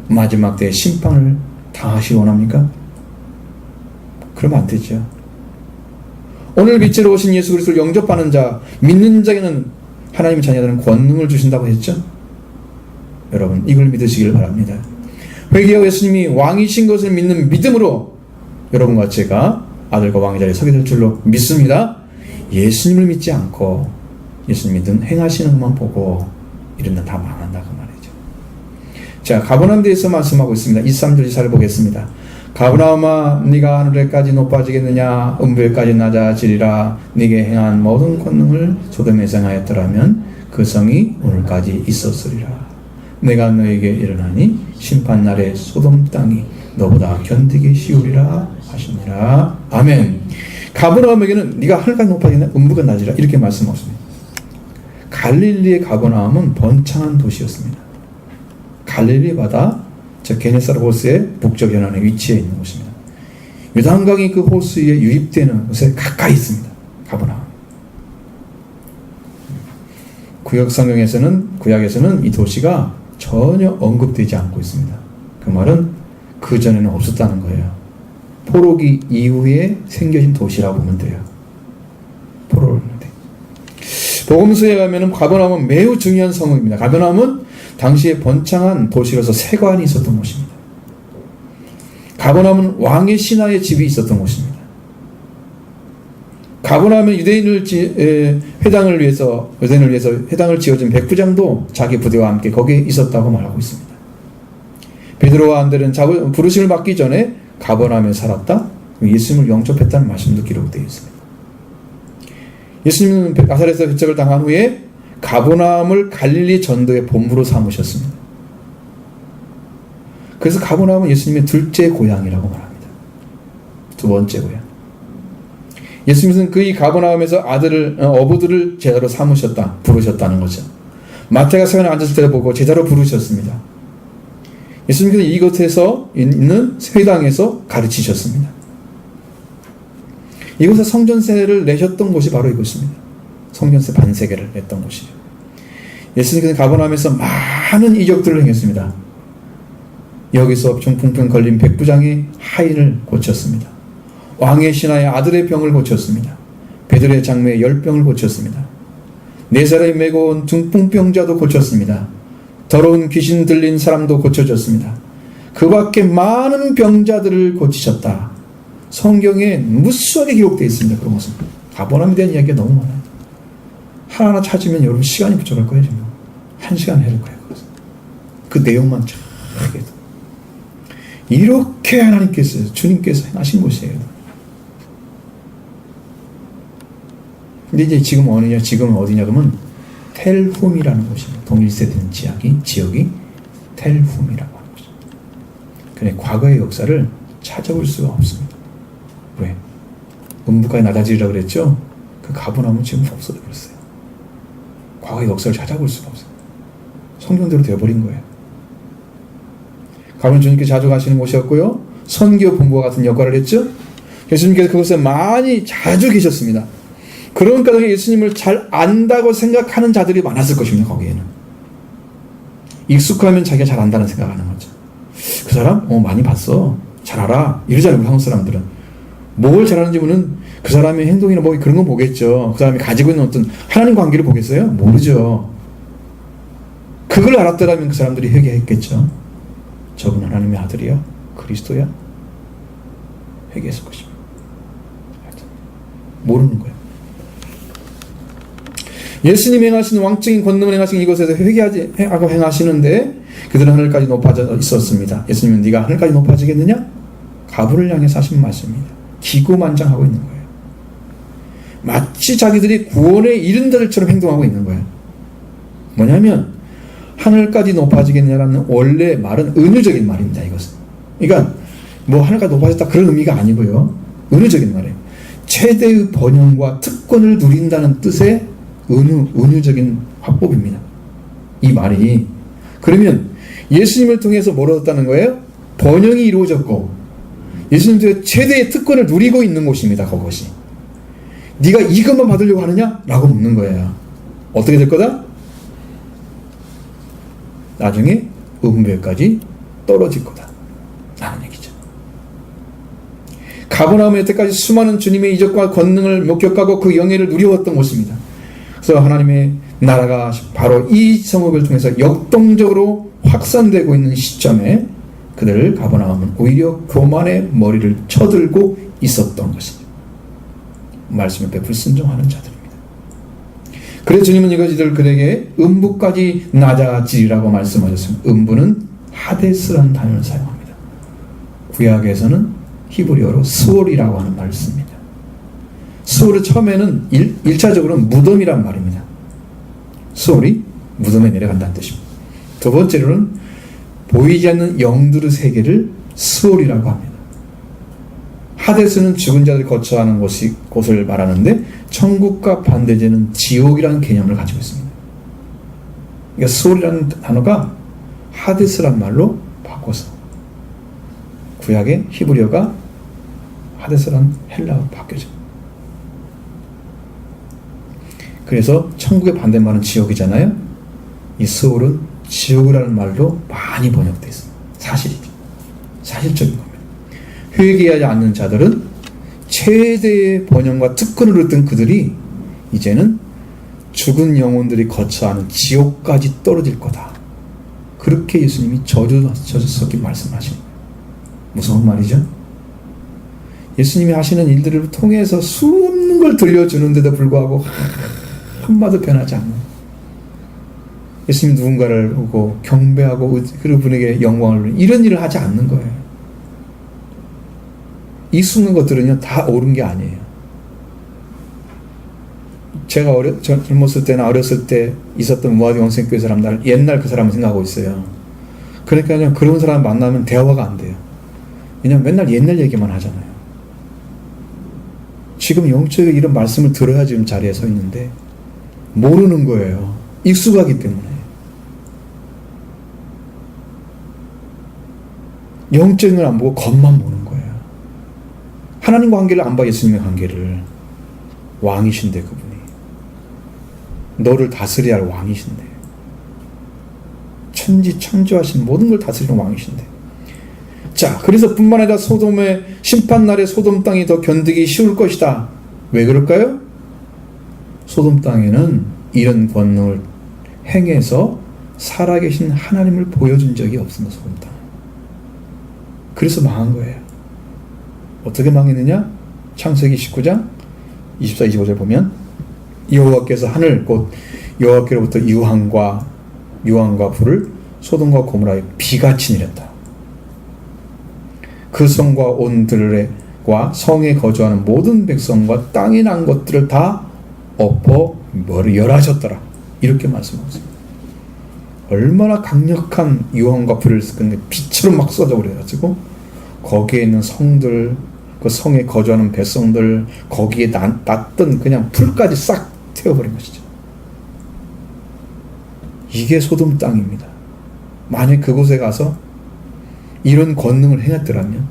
마지막 때의 심판을 당하시기 원합니까? 그러면 안 되죠. 오늘 빛으로 오신 예수 그리스도를 영접하는 자, 믿는 자에게는 하나님의 자녀들은 권능을 주신다고 했죠. 여러분, 이걸 믿으시길 바랍니다. 회개하고 예수님이 왕이신 것을 믿는 믿음으로 여러분과 제가 아들과 왕의 자리에 서게 될 줄로 믿습니다. 예수님을 믿지 않고 예수님이 행하시는 것만 보고 이런 다 망한다 그 말이죠. 자, 가버나움에 대해서 말씀하고 있습니다. 23절 이사를 보겠습니다. 가버나움아, 네가 하늘에까지 높아지겠느냐? 음부에까지 낮아지리라. 네게 행한 모든 권능을 소돔에서 행하였더라면 그 성이 오늘까지 있었으리라. 내가 너에게 일어나니 심판날에 소돔 땅이 너보다 견디기 쉬우리라 하시니라. 아멘. 가버나움에게는 네가 하늘까지 높아지겠느냐? 음부가 낮으리라 이렇게 말씀하셨습니다. 갈릴리의 가버나움은 번창한 도시였습니다. 갈릴리 바다, 저 게네사렛 호수의 북쪽 연안에 위치해 있는 곳입니다. 요단강이 그 호수에 유입되는 곳에 가까이 있습니다. 가버나움. 구약에서는 이 도시가 전혀 언급되지 않고 있습니다. 그 말은 그 전에는 없었다는 거예요. 포로기 이후에 생겨진 도시라고 보면 돼요. 복음서에 가면은 가버나움은 매우 중요한 성읍입니다. 가버나움은 당시에 번창한 도시로서 세관이 있었던 곳입니다. 가버나움은 왕의 신하의 집이 있었던 곳입니다. 가버나움은 유대인을 위해서 회당을 지어준 백부장도 자기 부대와 함께 거기에 있었다고 말하고 있습니다. 베드로와 안드레는 부르심을 받기 전에 가버나움에 살았다. 예수님을 영접했다는 말씀도 기록되어 있습니다. 예수님은 나사렛에서 회적을 당한 후에 가버나움을 갈릴리 전도의 본부로 삼으셨습니다. 그래서 가버나움은 예수님의 둘째 고향이라고 말합니다. 두 번째 고향. 예수님은 그 이 가버나움에서 어부들을 제자로 부르셨다는 거죠. 마태가 사관에 앉았을 때 보고 제자로 부르셨습니다. 예수님께서 이곳에서 있는 회당에서 가르치셨습니다. 이곳에 성전세를 내셨던 곳이 바로 이곳입니다. 성전세 반세계를 냈던 곳이죠. 예수님께서 가버나움에서 많은 이적들을 행했습니다. 여기서 중풍병 걸린 백부장의 하인을 고쳤습니다. 왕의 신하의 아들의 병을 고쳤습니다. 베드로의 장매의 열병을 고쳤습니다. 4살에 메고 온 중풍병자도 고쳤습니다. 더러운 귀신 들린 사람도 고쳐졌습니다. 그 밖에 많은 병자들을 고치셨다. 성경에 무수하게 기록되어 있습니다. 그런 것은. 가버나움에 대한 이야기가 너무 많아요. 하나하나 찾으면 여러분 시간이 부족할 거예요. 지금 1시간 해야 될 거예요. 그 내용만 쫙 해도. 이렇게 하나님께서, 주님께서 행하신 곳이에요. 근데 이제 지금 어디냐 그러면 텔훔이라는 곳입니다. 동일세 되는 지역이 텔훔이라고 하는 곳입니다. 그래, 과거의 역사를 찾아볼 수가 없습니다. 왜? 음부까지 낮아지리라고 그랬죠? 그 가버나움은 지금 없어져 버렸어요. 과거의 역사를 찾아볼 수가 없어요. 성경대로 되어버린 거예요. 가버나움 주님께서 자주 가시는 곳이었고요. 선교 본부와 같은 역할을 했죠. 예수님께서 그곳에 많이 자주 계셨습니다. 그러니까 예수님을 잘 안다고 생각하는 자들이 많았을 것입니다. 거기에는 익숙하면 자기가 잘 안다는 생각하는 거죠. 그 사람? 많이 봤어. 잘 알아. 이러잖아요. 우리 한국 사람들은. 뭘 잘하는지 보면 그 사람의 행동이나 뭐 그런 거 보겠죠. 그 사람이 가지고 있는 어떤 하나님 관계를 보겠어요? 모르죠. 그걸 알았더라면 그 사람들이 회개했겠죠. 저분 하나님의 아들이야? 그리스도야? 회개했을 것입니다. 모르는 거예요. 예수님이 행하시는 왕적인 권능을 행하신 이곳에서 회개하고 행하시는데 그들은 하늘까지 높아져 있었습니다. 예수님은 네가 하늘까지 높아지겠느냐? 가부를 향해서 하신 말씀입니다. 기고만장하고 있는 거예요. 마치 자기들이 구원에 이른 자들처럼 행동하고 있는 거예요. 뭐냐면 하늘까지 높아지겠냐라는 원래 말은 은유적인 말입니다. 이것은. 그러니까 뭐 하늘까지 높아졌다 그런 의미가 아니고요. 은유적인 말이에요. 최대의 번영과 특권을 누린다는 뜻의 은유적인 화법입니다. 이 말이. 그러면 예수님을 통해서 뭘 얻었다는 거예요? 번영이 이루어졌고 예수님께서 최대의 특권을 누리고 있는 곳입니다. 그것이. 네가 이것만 받으려고 하느냐? 라고 묻는 거예요. 어떻게 될 거다? 나중에 음부에까지 떨어질 거다 라는 얘기죠. 가버나움에 여태까지 수많은 주님의 이적과 권능을 목격하고 그 영예를 누려왔던 곳입니다. 그래서 하나님의 나라가 바로 이 성읍을 통해서 역동적으로 확산되고 있는 시점에 그들을 가버나움은 오히려 교만의 머리를 쳐들고 있었던 것이죠. 말씀에 100% 순종하는 자들입니다. 그래서 주님은 이것들 그에게 음부까지 낮아지리라고 말씀하셨습니다. 음부는 하데스라는 단어를 사용합니다. 구약에서는 히브리어로 스올이라고 하는 말을 씁니다. 스올은 처음에는 1차적으로는 무덤이란 말입니다. 스올이 무덤에 내려간다는 뜻입니다. 두 번째로는 보이지 않는 영들의 세계를 스올이라고 합니다. 하데스는 죽은 자들이 거처하는 곳을 말하는데 천국과 반대되는 지옥이라는 개념을 가지고 있습니다. 그러니까 스올이라는 단어가 하데스란 말로 바꿔서 구약의 히브리어가 하데스란 헬라어로 바뀌어져. 그래서 천국의 반대말은 지옥이잖아요. 이 스올은 지옥이라는 말로 많이 번역되어 있습니다. 사실이죠. 사실적인 겁니다. 회개하지 않는 자들은 최대의 번영과 특권을 얻던 그들이 이제는 죽은 영혼들이 거처하는 지옥까지 떨어질 거다. 그렇게 예수님이 저주스럽게 말씀하십니다. 무서운 말이죠. 예수님이 하시는 일들을 통해서 수없는 걸 들려주는데도 불구하고 한마디도 변하지 않는, 예수님이 누군가를 보고 경배하고 그분에게 영광을, 이런 일을 하지 않는 거예요. 이 숨는 것들은요 다 옳은 게 아니에요. 제가 젊었을 때나 어렸을 때 있었던 무아디 원생교회 사람들, 옛날 그 사람을 생각하고 있어요. 그러니까 그냥 그런 사람 만나면 대화가 안 돼요. 왜냐면 맨날 옛날 얘기만 하잖아요. 지금 영적인 이런 말씀을 들어야 지금 자리에 서 있는데 모르는 거예요. 익숙하기 때문에. 영적인 걸 안 보고 겉만 보는 거예요. 하나님과 관계를 안 봐. 예수님의 관계를. 왕이신데 그분이. 너를 다스려야 할 왕이신데. 천지창조하신 모든 걸 다스리는 왕이신데. 자, 그래서 뿐만 아니라 소돔의 심판날에 소돔 땅이 더 견디기 쉬울 것이다. 왜 그럴까요? 소돔 땅에는 이런 권능을 행해서 살아계신 하나님을 보여준 적이 없습니다. 소돔 땅. 그래서 망한 거예요. 어떻게 망했느냐? 창세기 19장 24, 25절 보면 여호와께서 하늘 곧 여호와께로부터 유황과 불을 소돔과 고모라에 비같이 내렸다. 그 성과 온 들과 성에 거주하는 모든 백성과 땅에 난 것들을 다 엎어 멸하셨더라. 이렇게 말씀하셨습니다. 얼마나 강력한 유황과 불을 쓰는데 빛으로 막 쏟아버려가지고 거기에 있는 성들, 그 성에 거주하는 백성들, 거기에 났던 그냥 풀까지 싹 태워버린 것이죠. 이게 소돔 땅입니다. 만약 그곳에 가서 이런 권능을 행했더라면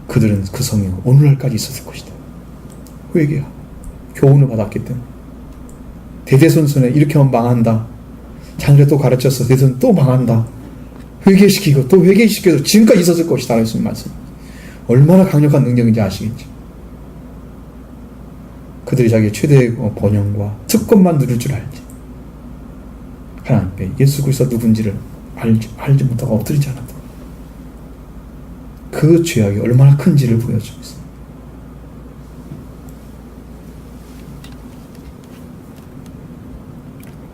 그들은 그 성에 오늘날까지 있었을 것이다. 회개하고 교훈을 받았기 때문에. 대대손손에 이렇게 하면 망한다. 자녀를 또 가르쳤어. 대대손 또 망한다. 회개시키고 또 회개시켜서 지금까지 있었을 것이다. 예수님 말씀. 얼마나 강력한 능력인지 아시겠죠. 그들이 자기의 최대의 번영과 특권만 누릴 줄 알지. 하나님 앞에 예수 그리스도 누군지를 알지 못하고 엎드리지 않았다. 그 죄악이 얼마나 큰지를 보여주고 있습니다.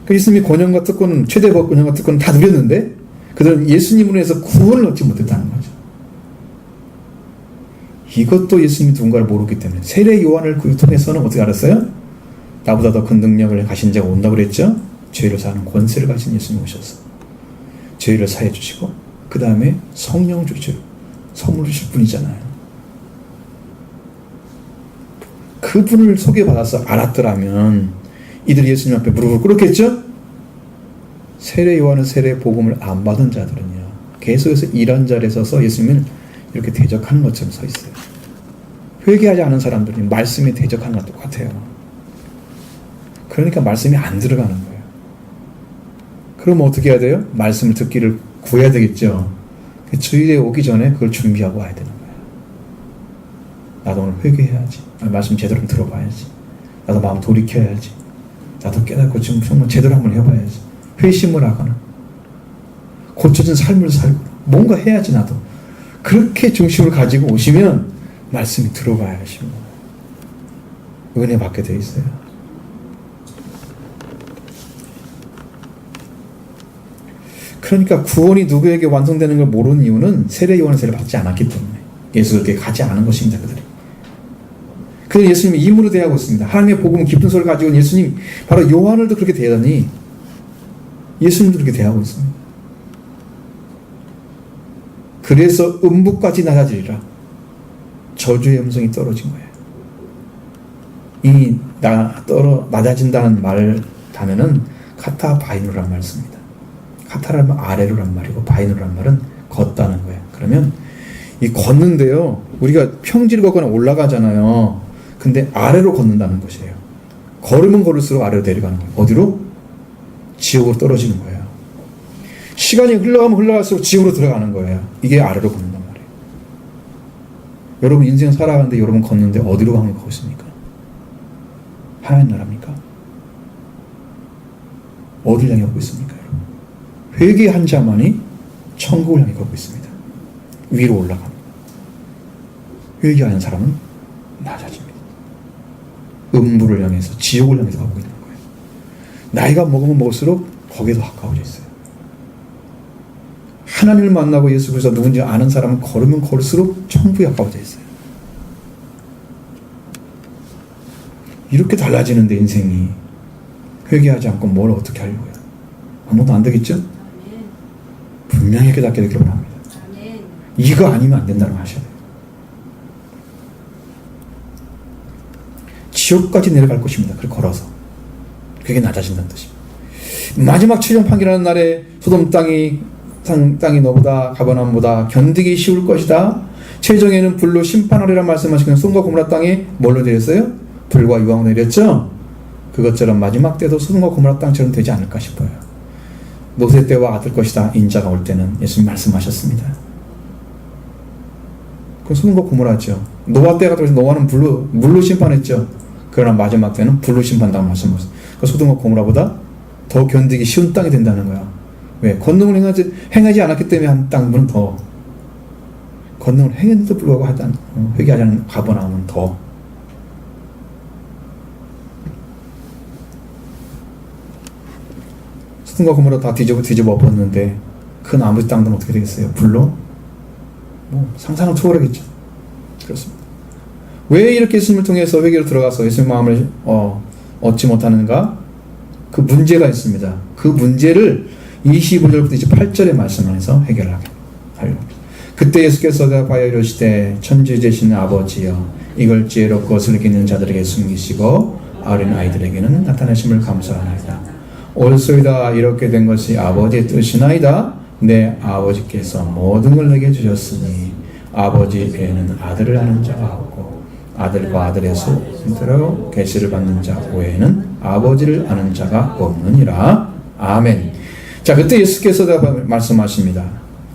예수님이 권능과 특권은, 최대 권능과 특권은 다 누렸는데 그들은 예수님으로 해서 구원을 얻지 못했다는 거죠. 이것도 예수님이 누군가를 모르기 때문에. 세례 요한을 통해서는 어떻게 알았어요? 나보다 더 큰 능력을 가신 자가 온다고 그랬죠. 죄를 사하는 권세를 가진 예수님이 오셔서 죄를 사해 주시고 그 다음에 성령 주시고 선물 주실 분이잖아요. 그분을 소개받아서 알았더라면 이들이 예수님 앞에 무릎을 꿇었겠죠? 세례 요한은 세례 복음을 안 받은 자들은요, 계속해서 이런 자리에 서서 예수님을 이렇게 대적하는 것처럼 서 있어요. 회개하지 않은 사람들이 말씀에 대적하는 것과 똑같아요. 그러니까 말씀이 안 들어가는 거예요. 그럼 어떻게 해야 돼요? 말씀을 듣기를 구해야 되겠죠. 주일에 오기 전에 그걸 준비하고 와야 되는 거예요. 나도 오늘 회개해야지. 말씀 제대로 들어봐야지. 나도 마음 돌이켜야지. 나도 깨닫고 지금 정말 제대로 한번 해봐야지. 회심을 하거나 고쳐진 삶을 살고 뭔가 해야지 나도. 그렇게 중심을 가지고 오시면 말씀이 들어가야 하십니다. 은혜 받게 되어 있어요. 그러니까 구원이 누구에게 완성되는 걸 모르는 이유는 세례 요한의 세례를 받지 않았기 때문에, 예수에게 가지 않은 것입니다. 그들이 예수님이 임으로 대하고 있습니다. 하나님의 복음 깊은 소리를 가지고 있는 예수님, 바로 요한을도 그렇게 대하더니 예수님도 그렇게 대하고 있습니다. 그래서 음부까지 낮아지리라. 저주의 음성이 떨어진 거예요. 이 낮아진다는 말 단어는 카타바이누란 말 씁니다. 카타라는 아래로란 말이고 바이누란 말은 걷다는 거예요. 그러면 이 걷는데요, 우리가 평지를 걷거나 올라가잖아요. 근데 아래로 걷는다는 것이에요. 걸으면 걸을수록 아래로 내려가는 거예요. 어디로? 지옥으로 떨어지는 거예요. 시간이 흘러가면 흘러갈수록 지옥으로 들어가는 거예요. 이게 아래로 걷는단 말이에요. 여러분 인생 살아가는데 여러분 걷는데 어디로 가고 있습니까? 하나님 나라입니까? 어디를 향해 가고 있습니까? 여러분? 회개한 자만이 천국을 향해 가고 있습니다. 위로 올라갑니다. 회개하는 사람은 낮아집니다. 음부를 향해서, 지옥을 향해서 가고 있는 거예요. 나이가 먹으면 먹을수록 거기에 더 가까워져 있어요. 하나님을 만나고 예수 그리스도 누군지 아는 사람은 걸으면 걸을수록 천국에 가까워져 있어요. 이렇게 달라지는데 인생이, 회개하지 않고 뭘 어떻게 하려고요? 아무것도 안 되겠죠? 분명히 깨닫게 되기를 바랍니다. 이거 아니면 안 된다는 걸 하셔야 돼요. 지옥까지 내려갈 것입니다. 그걸 걸어서. 그게 낮아진다는 뜻입니다. 마지막 최종 판결하는 날에 소돔 땅이 너보다 가버나움보다 견디기 쉬울 것이다. 최종에는 불로 심판하리라 말씀하시는 소돔과 고모라 땅에 뭘로 되었어요? 불과 유황으로 내렸죠? 그것처럼 마지막 때도 소돔과 고모라 땅처럼 되지 않을까 싶어요. 노세 때와 아들 것이다. 인자가 올 때는 예수님 말씀하셨습니다. 그건 소돔과 고모라죠. 노아 때가 들어서 노아는 물로 심판했죠. 그러나 마지막 때는 불로 심판한다고 말씀하셨어요. 그러니까 소돔과 고모라보다 더 견디기 쉬운 땅이 된다는 거야. 왜? 권능을 행하지 않았기 때문에 한 땅은 더, 권능을 행했는데도 불구하고 회개하지 않은 가버나움은 더. 소돔과 고모라 다 뒤집어 엎었는데 그 나머지 땅들은 어떻게 되겠어요? 불로? 상상을 초월하겠죠. 그렇습니다. 왜 이렇게 예수님을 통해서 회개로 들어가서 예수님 마음을 얻지 못하는가? 그 문제가 있습니다. 그 문제를 25절부터 28절의 말씀 안에서 해결하려고 합니다. 그때 예수께서 대답하여 이르시되 천지에 계신 아버지여, 이걸 지혜롭고 슬기 있는 자들에게 숨기시고 어린 아이들에게는 나타내심을 감사하나이다. 옳소이다. 이렇게 된 것이 아버지의 뜻이나이다. 내 아버지께서 모든 걸 내게 주셨으니 아버지 외에는 아들을 아는 자가 없고 아들과 아들의 손으로 계시를 받는 자 외에는 아버지를 아는 자가 없느니라. 아멘. 자, 그때 예수께서 말씀하십니다.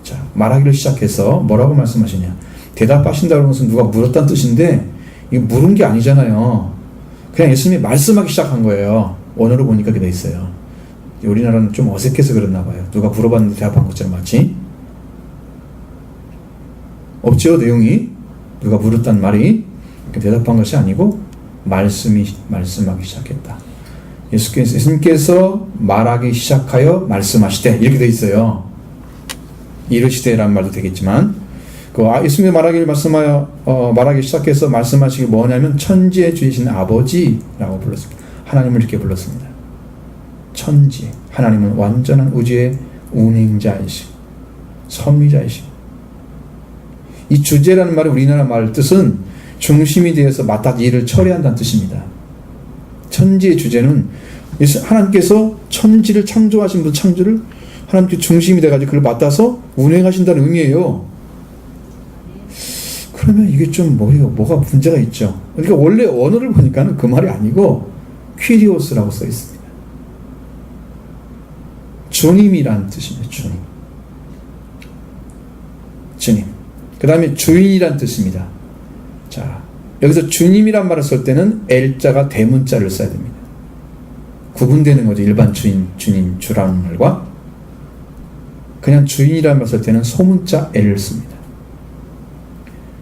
자, 말하기를 시작해서 뭐라고 말씀하시냐? 대답하신다는 것은 누가 물었다는 뜻인데, 이게 물은 게 아니잖아요. 그냥 예수님이 말씀하기 시작한 거예요. 원어로 보니까 그렇게 돼 있어요. 우리나라는 좀 어색해서 그랬나 봐요. 누가 물어봤는데 대답한 것처럼 마치. 없죠, 내용이. 누가 물었단 말이 대답한 것이 아니고 말씀하기 시작했다. 예수님께서 말하기 시작하여 말씀하시되, 이렇게 돼 있어요. 이르시되라는 말도 되겠지만, 예수님이 말하기 시작해서 말씀하시기 뭐냐면 천지의 주이신 아버지라고 불렀습니다. 하나님을 이렇게 불렀습니다. 천지, 하나님은 완전한 우주의 운행자이시고 섭리자이시고, 이 주제라는 말이 우리나라 말 뜻은 중심이 되어서 마땅히 일을 처리한다는 뜻입니다. 천지의 주제는 하나님께서 천지를 창조하신 분 창조를 하나님께 중심이 돼가지고 그걸 맡아서 운행하신다는 의미예요. 그러면 이게 좀 뭐가 문제가 있죠. 그러니까 원래 언어를 보니까는 그 말이 아니고 퀴리오스라고 써 있습니다. 주님이란 뜻입니다. 주님. 그 다음에 주인이란 뜻입니다. 자, 여기서 주님이란 말을 쓸 때는 L자가 대문자를 써야 됩니다. 구분되는 거죠. 일반 주인, 주님, 주라는 말과 그냥 주인이란 말을 쓸 때는 소문자 L을 씁니다.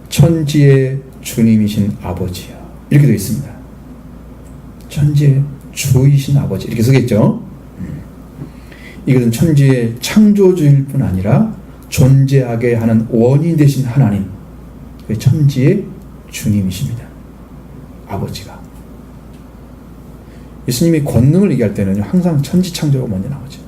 천지의 주님이신 아버지요. 이렇게 되어 있습니다. 천지의 주이신 아버지 이렇게 쓰겠죠. 이것은 천지의 창조주일 뿐 아니라 존재하게 하는 원인 되신 하나님, 천지의 주님이십니다. 아버지가. 예수님이 권능을 얘기할 때는 항상 천지 창조가 먼저 나오죠.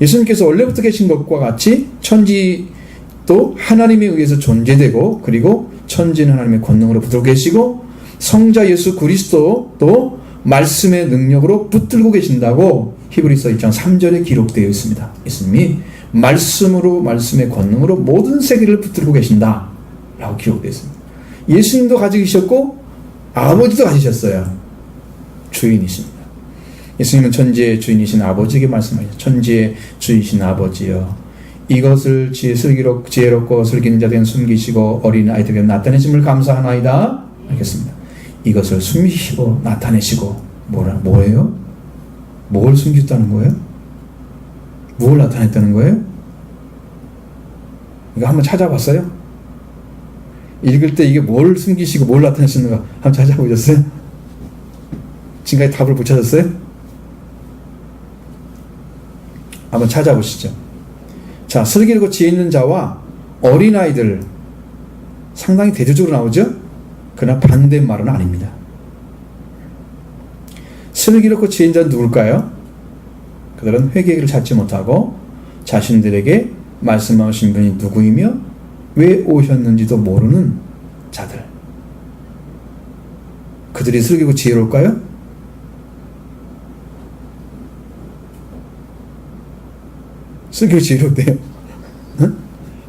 예수님께서 원래부터 계신 것과 같이 천지도 하나님에 의해서 존재되고, 그리고 천지는 하나님의 권능으로 붙들고 계시고, 성자 예수 그리스도도 말씀의 능력으로 붙들고 계신다고 히브리서 2장 3절에 기록되어 있습니다. 예수님이 말씀으로, 말씀의 권능으로 모든 세계를 붙들고 계신다 라고 기록되어 있습니다. 예수님도 가지고 계셨고 아버지도 가지셨어요. 주인이십니다. 예수님은 천지의 주인이신 아버지에게 말씀하셨죠. 천지의 주이신 아버지여, 이것을 지혜롭고 슬기는 자들에게 숨기시고 어린 아이들에게 나타내심을 감사하나이다. 알겠습니다. 이것을 숨기시고 나타내시고 뭐예요? 뭘 숨겼다는 거예요? 뭘 나타냈다는 거예요? 이거 한번 찾아봤어요? 읽을 때 이게 뭘 숨기시고 뭘 나타내시는가 한번 찾아보셨어요? 지금까지 답을 못 찾았어요? 한번 찾아보시죠. 자, 슬기롭고 지혜 있는 자와 어린아이들 상당히 대조적으로 나오죠? 그러나 반대말은 아닙니다. 슬기롭고 지혜 있는 자는 누굴까요? 그들은 회개를 찾지 못하고 자신들에게 말씀하신 분이 누구이며 왜 오셨는지도 모르는 자들. 그들이 슬기고 지혜로울까요? 슬기고 지혜롭대요. 응?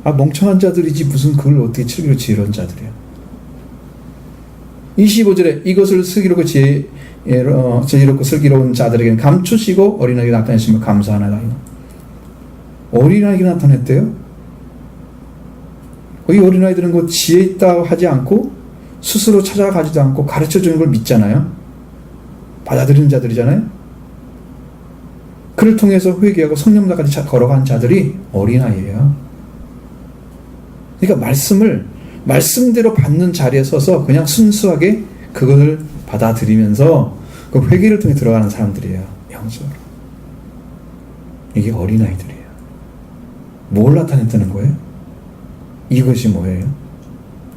아, 멍청한 자들이지 무슨 그걸 어떻게 슬기고 지혜로운 자들이에요. 25절에 이것을 슬기롭고 지혜롭고 슬기로운 자들에게는 감추시고 어린아이에게 나타내시면 감사하나이다. 어린아이에게 나타냈대요. 이 어린아이들은 그 지혜 있다고 하지 않고 스스로 찾아가지도 않고 가르쳐주는 걸 믿잖아요. 받아들이는 자들이잖아요. 그를 통해서 회개하고 성령나까지 걸어간 자들이 어린아이예요. 그러니까 말씀대로 받는 자리에 서서 그냥 순수하게 그것을 받아들이면서 그 회개를 통해 들어가는 사람들이에요. 영적으로. 이게 어린아이들이에요. 뭘 나타냈다는 거예요? 이것이 뭐예요?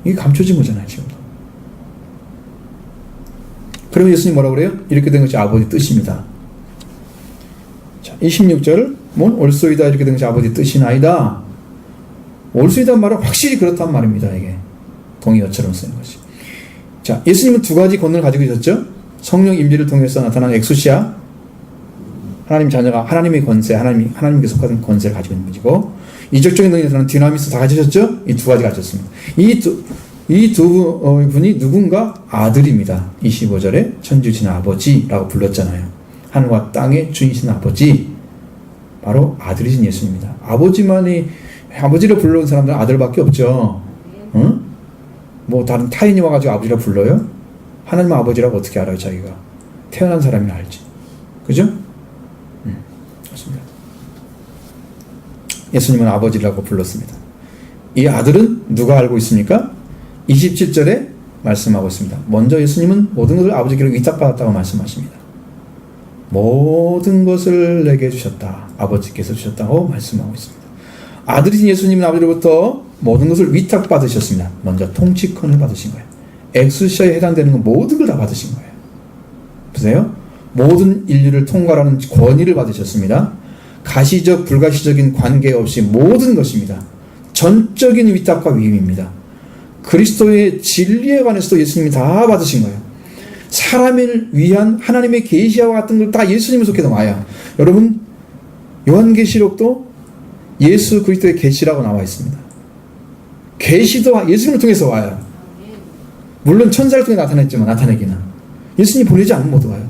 이게 감춰진 거잖아요, 지금도. 그러면 예수님 뭐라고 그래요? 이렇게 된 것이 아버지 뜻입니다. 자, 26절, 옳소이다. 이렇게 된 것이 아버지 뜻이나이다. 옳소이다 말은 확실히 그렇단 말입니다, 이게. 동의어처럼 쓰는 것이. 자, 예수님은 두 가지 권능을 가지고 있었죠? 성령 임재를 통해서 나타난 엑수시아, 하나님 자녀가 하나님의 권세, 하나님께 속한 권세를 가지고 있는 분이고, 이적적인 능력에 나타나는 디나미스 다 가지셨죠? 이 두 가지 가졌습니다. 이 두 분이 누군가 아들입니다. 25절에 천주신 아버지라고 불렀잖아요. 하늘과 땅의 주인이신 아버지, 바로 아들이신 예수님입니다. 아버지를 불러온 사람들은 아들밖에 없죠. 응? 뭐 다른 타인이 와가지고 아버지라 불러요? 하나님 아버지라고 어떻게 알아요? 자기가 태어난 사람이나 알지. 그죠? 그렇습니다. 예수님은 아버지라고 불렀습니다. 이 아들은 누가 알고 있습니까? 27절에 말씀하고 있습니다. 먼저 예수님은 모든 것을 아버지께로 위탁받았다고 말씀하십니다. 모든 것을 내게 주셨다. 아버지께서 주셨다고 말씀하고 있습니다. 아들이신 예수님은 아버지로부터 모든 것을 위탁받으셨습니다. 먼저 통치권을 받으신 거예요. 엑수시아에 해당되는 건 모든 걸 다 받으신 거예요. 보세요. 모든 인류를 통과하는 권위를 받으셨습니다. 가시적 불가시적인 관계없이 모든 것입니다. 전적인 위탁과 위임입니다. 그리스도의 진리에 관해서도 예수님이 다 받으신 거예요. 사람을 위한 하나님의 계시와 같은 걸 다 예수님을 속해서 와요. 여러분, 요한계시록도 예수 그리스도의 계시라고 나와 있습니다. 계시도 예수님을 통해서 와요. 물론 천사를 통해 나타냈지만 나타내기는 예수님이 보내지 않으면 못 와요.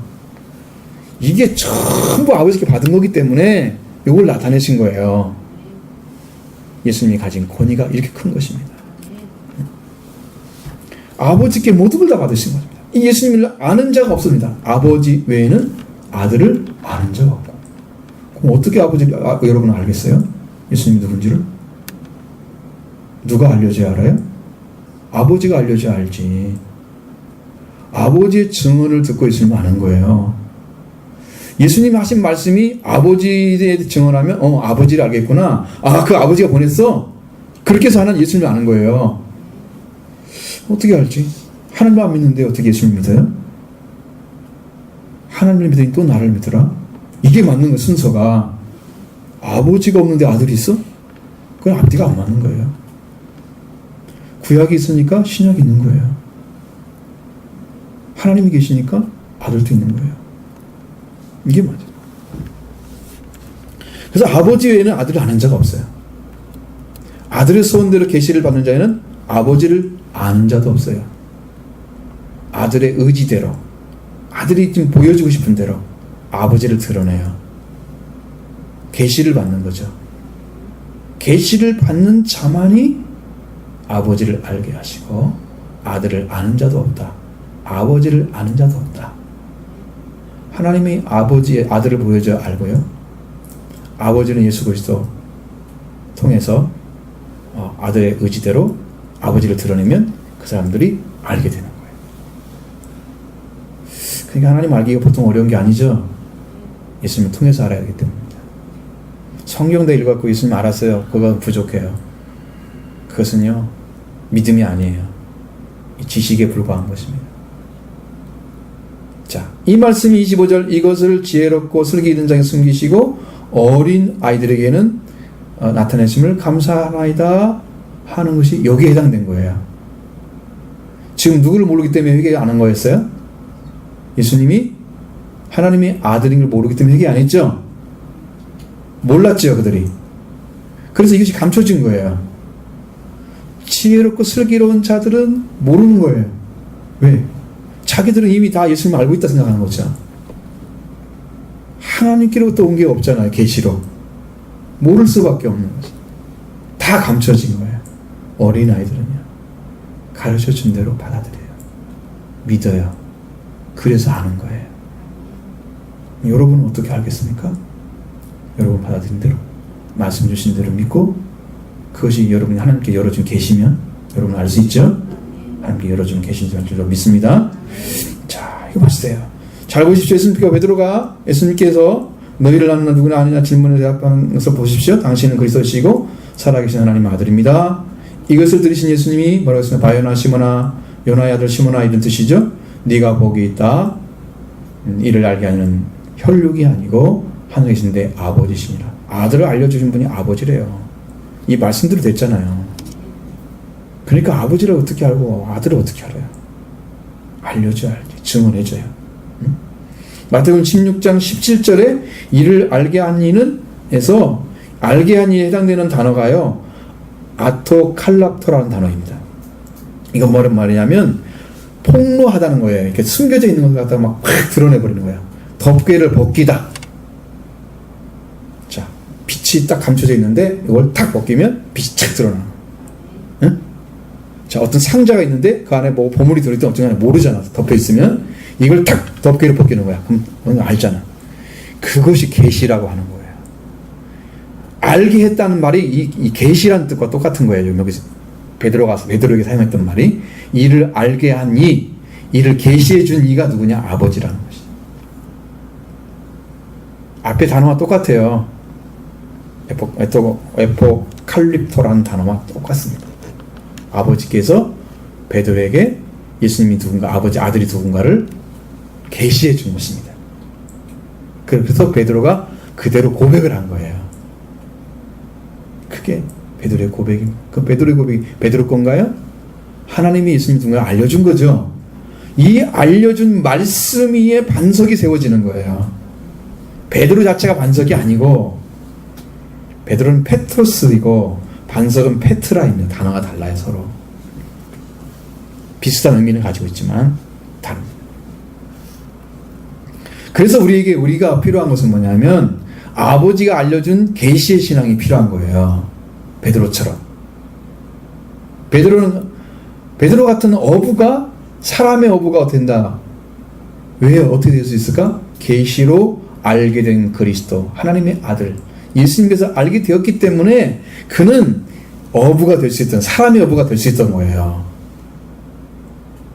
이게 전부 아버지께 받은 거기 때문에 이걸 나타내신 거예요. 예수님이 가진 권위가 이렇게 큰 것입니다. 아버지께 모든 걸 다 받으신 겁니다. 이 예수님을 아는 자가 없습니다. 아버지 외에는 아들을 아는 자가 없고. 그럼 어떻게 아버지를 여러분은 알겠어요? 예수님이 누군지를? 누가 알려줘야 알아요? 아버지가 알려줘야 알지. 아버지의 증언을 듣고 있으면 아는 거예요. 예수님이 하신 말씀이 아버지에 대해 증언하면 아버지를 알겠구나. 그 아버지가 보냈어. 그렇게 해서 하나는 예수님을 아는 거예요. 어떻게 알지? 하나님을 안 믿는데 어떻게 예수님을 믿어요? 하나님을 믿으니 또 나를 믿으라. 이게 맞는 거 순서가. 아버지가 없는데 아들이 있어? 그건 앞뒤가 안 맞는 거예요. 구약이 있으니까 신약이 있는 거예요. 하나님이 계시니까 아들도 있는 거예요. 이게 맞아요. 그래서 아버지 외에는 아들을 아는 자가 없어요. 아들의 소원대로 계시를 받는 자에는 아버지를 아는 자도 없어요. 아들의 의지대로, 아들이 좀 보여주고 싶은 대로 아버지를 드러내요. 계시를 받는 거죠. 계시를 받는 자만이 아버지를 알게 하시고 아들을 아는 자도 없다. 아버지를 아는 자도 없다. 하나님이 아버지의 아들을 보여줘야 알고요. 아버지는 예수 그리스도 통해서 아들의 의지대로 아버지를 드러내면 그 사람들이 알게 되는 거예요. 그러니까 하나님 알기가 보통 어려운 게 아니죠. 예수님을 통해서 알아야 하기 때문입니다. 성경 다 읽어갖고 예수님 알았어요. 그건 부족해요. 그것은요, 믿음이 아니에요. 지식에 불과한 것입니다. 자, 이 말씀이 25절, 이것을 지혜롭고 슬기 있는 자에게 숨기시고 어린 아이들에게는 나타내심을 감사하나이다 하는 것이 여기에 해당된 거예요. 지금 누구를 모르기 때문에 회개 안 한 거였어요? 예수님이 하나님의 아들인 걸 모르기 때문에 회개 안 했죠? 몰랐죠, 그들이. 그래서 이것이 감춰진 거예요. 지혜롭고 슬기로운 자들은 모르는 거예요. 왜? 자기들은 이미 다 예수님을 알고 있다 생각하는 거죠. 하나님께로부터 온 게 없잖아요. 계시로. 모를 수밖에 없는 거죠. 다 감춰진 거예요. 어린아이들은요, 가르쳐준 대로 받아들여요. 믿어요. 그래서 아는 거예요. 여러분은 어떻게 알겠습니까? 여러분 받아들인 대로, 말씀 주신 대로 믿고, 그것이 여러분이 하나님께 열어준 계시면 여러분 알 수 있죠? 하나님께 열어준 계신 줄 믿습니다. 자, 이거 보세요. 잘 보십시오. 예수님께서 너희를 아느냐 누구나 아느냐 질문에 대답하는 것을 보십시오. 당신은 그리스도시고 살아계신 하나님의 아들입니다. 이것을 들으신 예수님이 뭐라고 했습니까? 바요나 시모나, 요나의 아들 시모나, 이런 뜻이죠. 네가 복이 있다. 이를 알게 하는 혈육이 아니고 하늘에 계신데 아버지시니라. 아들을 알려주신 분이 아버지래요. 이 말씀대로 됐잖아요. 그러니까 아버지를 어떻게 알고 아들을 어떻게 알아요? 알려줘야지. 증언해줘요. 응? 마태복음 16장 17절에 이를 알게 한 이는 에서 알게 한 이에 해당되는 단어가요, 아토칼락토라는 단어입니다. 이건 뭐란 말이냐면 폭로하다는 거예요. 이렇게 숨겨져 있는 것을 갖다가 막 확 드러내버리는 거예요. 덮개를 벗기다. 자, 빛이 딱 감춰져 있는데 이걸 탁 벗기면 빛이 착 드러나는 거예요. 응? 자, 어떤 상자가 있는데 그 안에 뭐 보물이 들어있든 어쩌나 모르잖아. 덮여 있으면 이걸 탁 덮개를 벗기는 거야. 그럼 알잖아. 그것이 계시라고 하는 거예요. 알게 했다는 말이 이 계시라는 뜻과 똑같은 거예요. 여기 베드로에게 사용했던 말이 이를 알게 한 이, 이를 계시해 준 이가 누구냐? 아버지라는 것이. 앞에 단어와 똑같아요. 에포칼립토라는 단어와 똑같습니다. 아버지께서 베드로에게 예수님이 누군가, 아들이 누군가를 계시해 준 것입니다. 그래서 베드로가 그대로 고백을 한 거예요. 그게 베드로의 고백입니다. 그 베드로의 고백이 베드로 건가요? 하나님이 예수님 누군가 알려준 거죠. 이 알려준 말씀 위에 반석이 세워지는 거예요. 베드로 자체가 반석이 아니고 베드로는 페트로스이고 반석은 페트라입니다. 단어가 달라요. 서로 비슷한 의미는 가지고 있지만 다릅니다. 그래서 우리가 필요한 것은 뭐냐면 아버지가 알려준 계시의 신앙이 필요한 거예요. 베드로처럼. 베드로 같은 어부가 사람의 어부가 된다. 왜 어떻게 될 수 있을까? 계시로 알게 된 그리스도, 하나님의 아들 예수님께서 알게 되었기 때문에 그는 어부가 될 수 있던, 사람의 어부가 될 수 있던 거예요.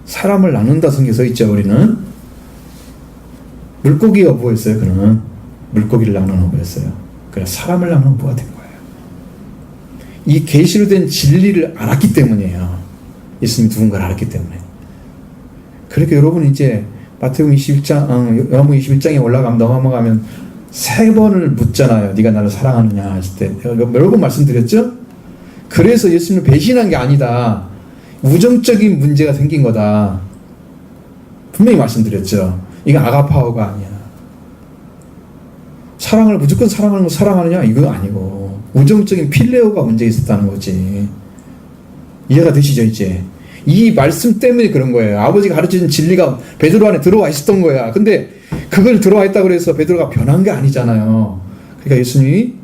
사람을 나눈다 성경에 써 있죠. 우리는 물고기 어부였어요. 그는 물고기를 나누는 어부였어요. 그래서 사람을 나누는 어부가 된 거예요. 이 계시로 된 진리를 알았기 때문이에요. 예수님이 누군가를 알았기 때문에. 그러니까 여러분 이제 마태복음 21장, 요한복음 21장에 넘어가면 3번을 묻잖아요. 네가 나를 사랑하느냐 했을 때 여러 번 말씀드렸죠? 그래서 예수님을 배신한 게 아니다. 우정적인 문제가 생긴 거다. 분명히 말씀드렸죠. 이건 아가파오가 아니야. 사랑을 무조건 사랑하는 거 사랑하느냐 이거 아니고 우정적인 필레오가 문제가 있었다는 거지. 이해가 되시죠 이제? 이 말씀 때문에 그런 거예요. 아버지가 가르쳐준 진리가 베드로 안에 들어와 있었던 거야. 근데 그걸 들어와 있다고 해서 베드로가 변한 게 아니잖아요. 그러니까 예수님이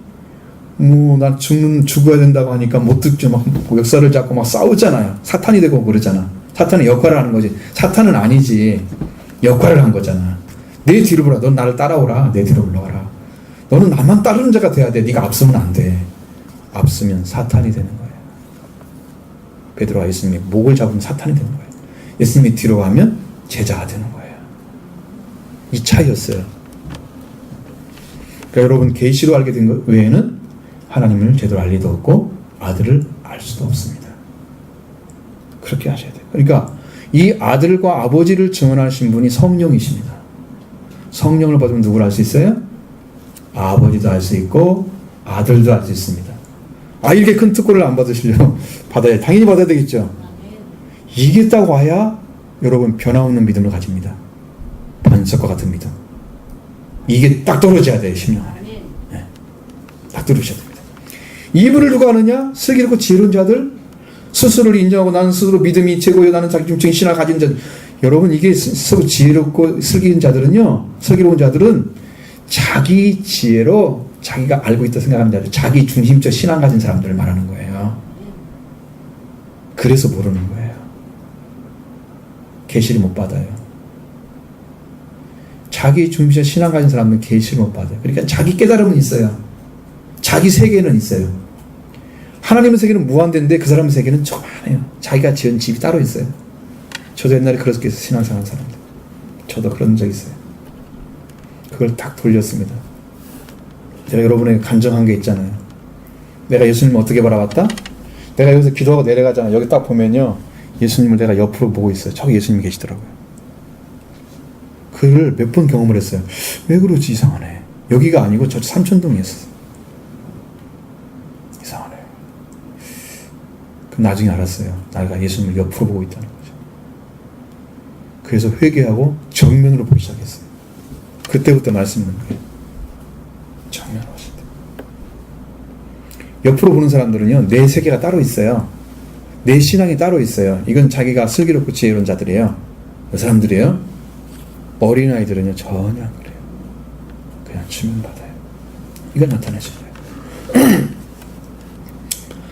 난 죽어야 된다고 하니까 못 듣죠. 막 역사를 잡고 막 싸우잖아요. 사탄이 되고 그러잖아. 사탄은 역할을 하는 거지. 사탄은 아니지. 역할을 한 거잖아. 내 뒤로 보라. 넌 나를 따라오라. 내 뒤로 올라와라. 너는 나만 따르는 자가 돼야 돼. 네가 앞서면 안 돼. 앞서면 사탄이 되는 거예요. 베드로와 예수님이 목을 잡으면 사탄이 되는 거예요. 예수님이 뒤로 가면 제자가 되는 거예요. 이 차이였어요. 그러니까 여러분 계시로 알게 된 것 외에는 하나님을 제대로 알 리도 없고 아들을 알 수도 없습니다. 그렇게 하셔야 돼요. 그러니까 이 아들과 아버지를 증언하신 분이 성령이십니다. 성령을 받으면 누구를 알 수 있어요? 아버지도 알 수 있고 아들도 알 수 있습니다. 이렇게 큰 특권을 안 받으시려면 당연히 받아야 되겠죠. 이게 딱 와야 여러분 변화없는 믿음을 가집니다. 반석과 같은 믿음. 이게 딱 떨어져야 돼요. 심령 안에. 네. 딱 떨어져야 됩니다. 이분을 누가 아느냐? 슬기롭고 지혜로운 자들, 스스로를 인정하고 나는 스스로 믿음이 최고요. 나는 자기 중적인 신앙을 가진 자들. 여러분 이게 스스로 지혜롭고 슬기로운 자들은 자기 지혜로 자기가 알고 있다 생각하는 자들, 자기 중심적 신앙 가진 사람들을 말하는 거예요. 그래서 모르는 거예요. 계시를 못 받아요. 자기 중심적 신앙 가진 사람은 계시를 못 받아요. 그러니까 자기 깨달음은 있어요. 자기 세계는 있어요. 하나님의 세계는 무한대인데 그 사람의 세계는 조그만해요. 자기가 지은 집이 따로 있어요. 저도 옛날에 그렇게 해서 신앙생활 사람들. 저도 그런 적 있어요. 그걸 딱 돌렸습니다. 제가 여러분에게 간증한 게 있잖아요. 내가 예수님을 어떻게 바라봤다? 내가 여기서 기도하고 내려가잖아. 여기 딱 보면요. 예수님을 내가 옆으로 보고 있어요. 저기 예수님이 계시더라고요. 그를 몇 번 경험을 했어요. 왜 그러지? 이상하네. 여기가 아니고 저 삼천동이었어. 이상하네. 그럼 나중에 알았어요. 내가 예수님을 옆으로 보고 있다는 거죠. 그래서 회개하고 정면으로 보기 시작했어요. 그때부터 말씀 있는 거예요. 정면으로 보실 때. 옆으로 보는 사람들은요, 내 세계가 따로 있어요. 내 신앙이 따로 있어요. 이건 자기가 슬기롭고 지혜로운 자들이에요. 그 사람들이에요. 어린아이들은요, 전혀 안 그래요. 그냥 주면 받아요. 이건 나타내신 거예요.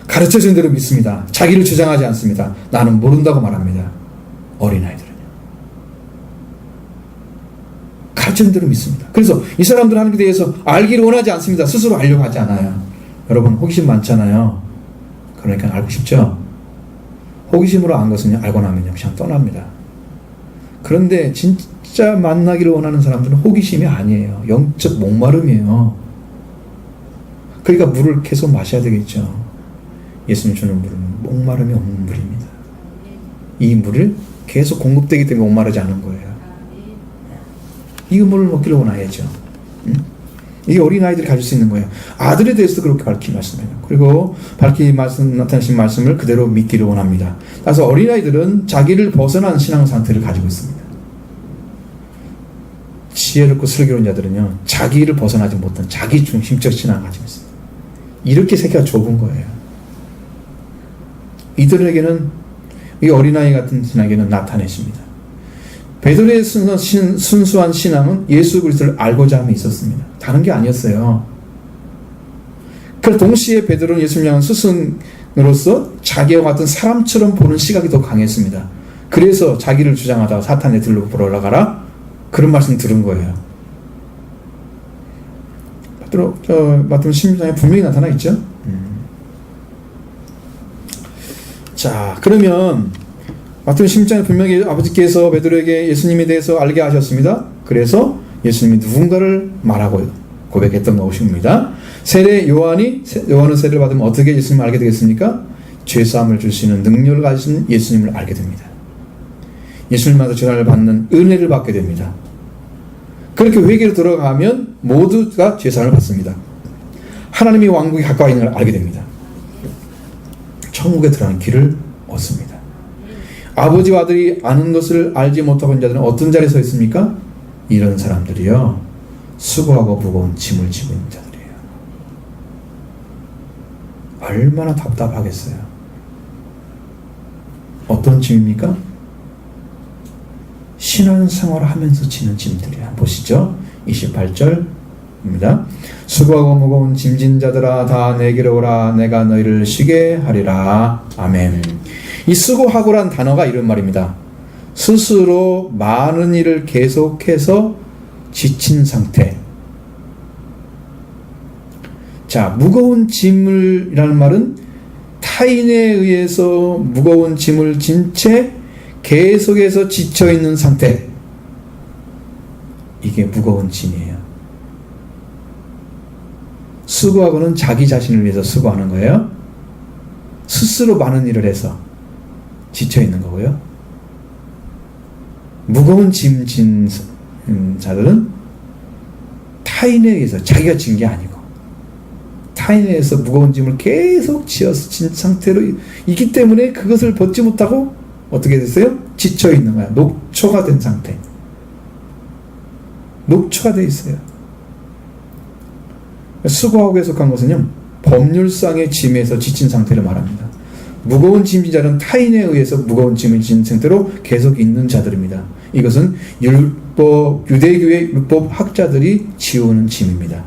가르쳐준 대로 믿습니다. 자기를 주장하지 않습니다. 나는 모른다고 말합니다. 어린아이들은요. 가르쳐준 대로 믿습니다. 그래서 이 사람들은 하나님에 대해서 알기를 원하지 않습니다. 스스로 알려고 하지 않아요. 여러분 호기심 많잖아요. 그러니까 알고 싶죠? 호기심으로 안 것은요, 알고 나면요, 그냥 떠납니다. 그런데 진짜 만나기를 원하는 사람들은 호기심이 아니에요. 영적 목마름이에요. 그러니까 물을 계속 마셔야 되겠죠. 예수님 주는 물은 목마름이 없는 물입니다. 이 물을 계속 공급되기 때문에 목마르지 않은 거예요. 이 물을 먹기를 원해야죠. 이게 어린아이들이 가질 수 있는 거예요. 아들에 대해서도 그렇게 밝히 말씀해요. 그리고 밝히 나타내신 말씀을 그대로 믿기를 원합니다. 따라서 어린아이들은 자기를 벗어난 신앙 상태를 가지고 있습니다. 지혜롭고 슬기로운 자들은요, 자기를 벗어나지 못한 자기 중심적 신앙을 가지고 있습니다. 이렇게 세계가 좁은 거예요. 이들에게는, 이 어린아이 같은 신앙에게는 나타내십니다. 베드로의 순수한 신앙은 예수 그리스도를 알고자 함이 있었습니다. 다른 게 아니었어요. 그래서 동시에 베드로는 예수님을 향한 스승으로서 자기와 같은 사람처럼 보는 시각이 더 강했습니다. 그래서 자기를 주장하다가 사탄의 들로 불어올라가라, 그런 말씀 들은 거예요. 마태복음 16장에 분명히 나타나 있죠. 자, 그러면 마태복음 16장에 분명히 아버지께서 베드로에게 예수님에 대해서 알게 하셨습니다. 그래서 예수님이 누군가를 말하고 고백했던 것입니다. 요한은 세례를 받으면 어떻게 예수님을 알게 되겠습니까? 죄사함을 줄 수 있는 능력을 가진 예수님을 알게 됩니다. 예수님마다 전화를 받는 은혜를 받게 됩니다. 그렇게 회개로 들어가면 모두가 죄사함을 받습니다. 하나님의 왕국이 가까이 있는 걸 알게 됩니다. 천국에 들어가는 길을 얻습니다. 아버지와 아들이 아는 것을 알지 못하고 있는 자들은 어떤 자리에 서 있습니까? 이런 사람들이요, 수고하고 무거운 짐을 지고 있는 자들이에요. 얼마나 답답하겠어요. 어떤 짐입니까? 신앙생활을 하면서 지는 짐들이야. 보시죠. 28절입니다. 수고하고 무거운 짐진 자들아 다 내게로 오라. 내가 너희를 쉬게 하리라. 아멘. 이 수고하고란 단어가 이런 말입니다. 스스로 많은 일을 계속해서 지친 상태. 자, 무거운 짐을이라는 말은 타인에 의해서 무거운 짐을 진 채 계속해서 지쳐있는 상태. 이게 무거운 짐이에요. 수고하고는 자기 자신을 위해서 수고하는 거예요. 스스로 많은 일을 해서 지쳐있는 거고요. 무거운 짐 진 자들은 타인에 의해서, 자기가 진 게 아니고 타인에 의해서 무거운 짐을 계속 지어서 진 상태로 있기 때문에 그것을 벗지 못하고 어떻게 됐어요? 지쳐있는 거야. 녹초가 된 상태. 녹초가 되어 있어요. 수고하고 해석한 것은요, 법률상의 짐에서 지친 상태를 말합니다. 무거운 짐진 자는 타인에 의해서 무거운 짐을 진 상태로 계속 있는 자들입니다. 이것은 유대교의 율법 학자들이 지우는 짐입니다.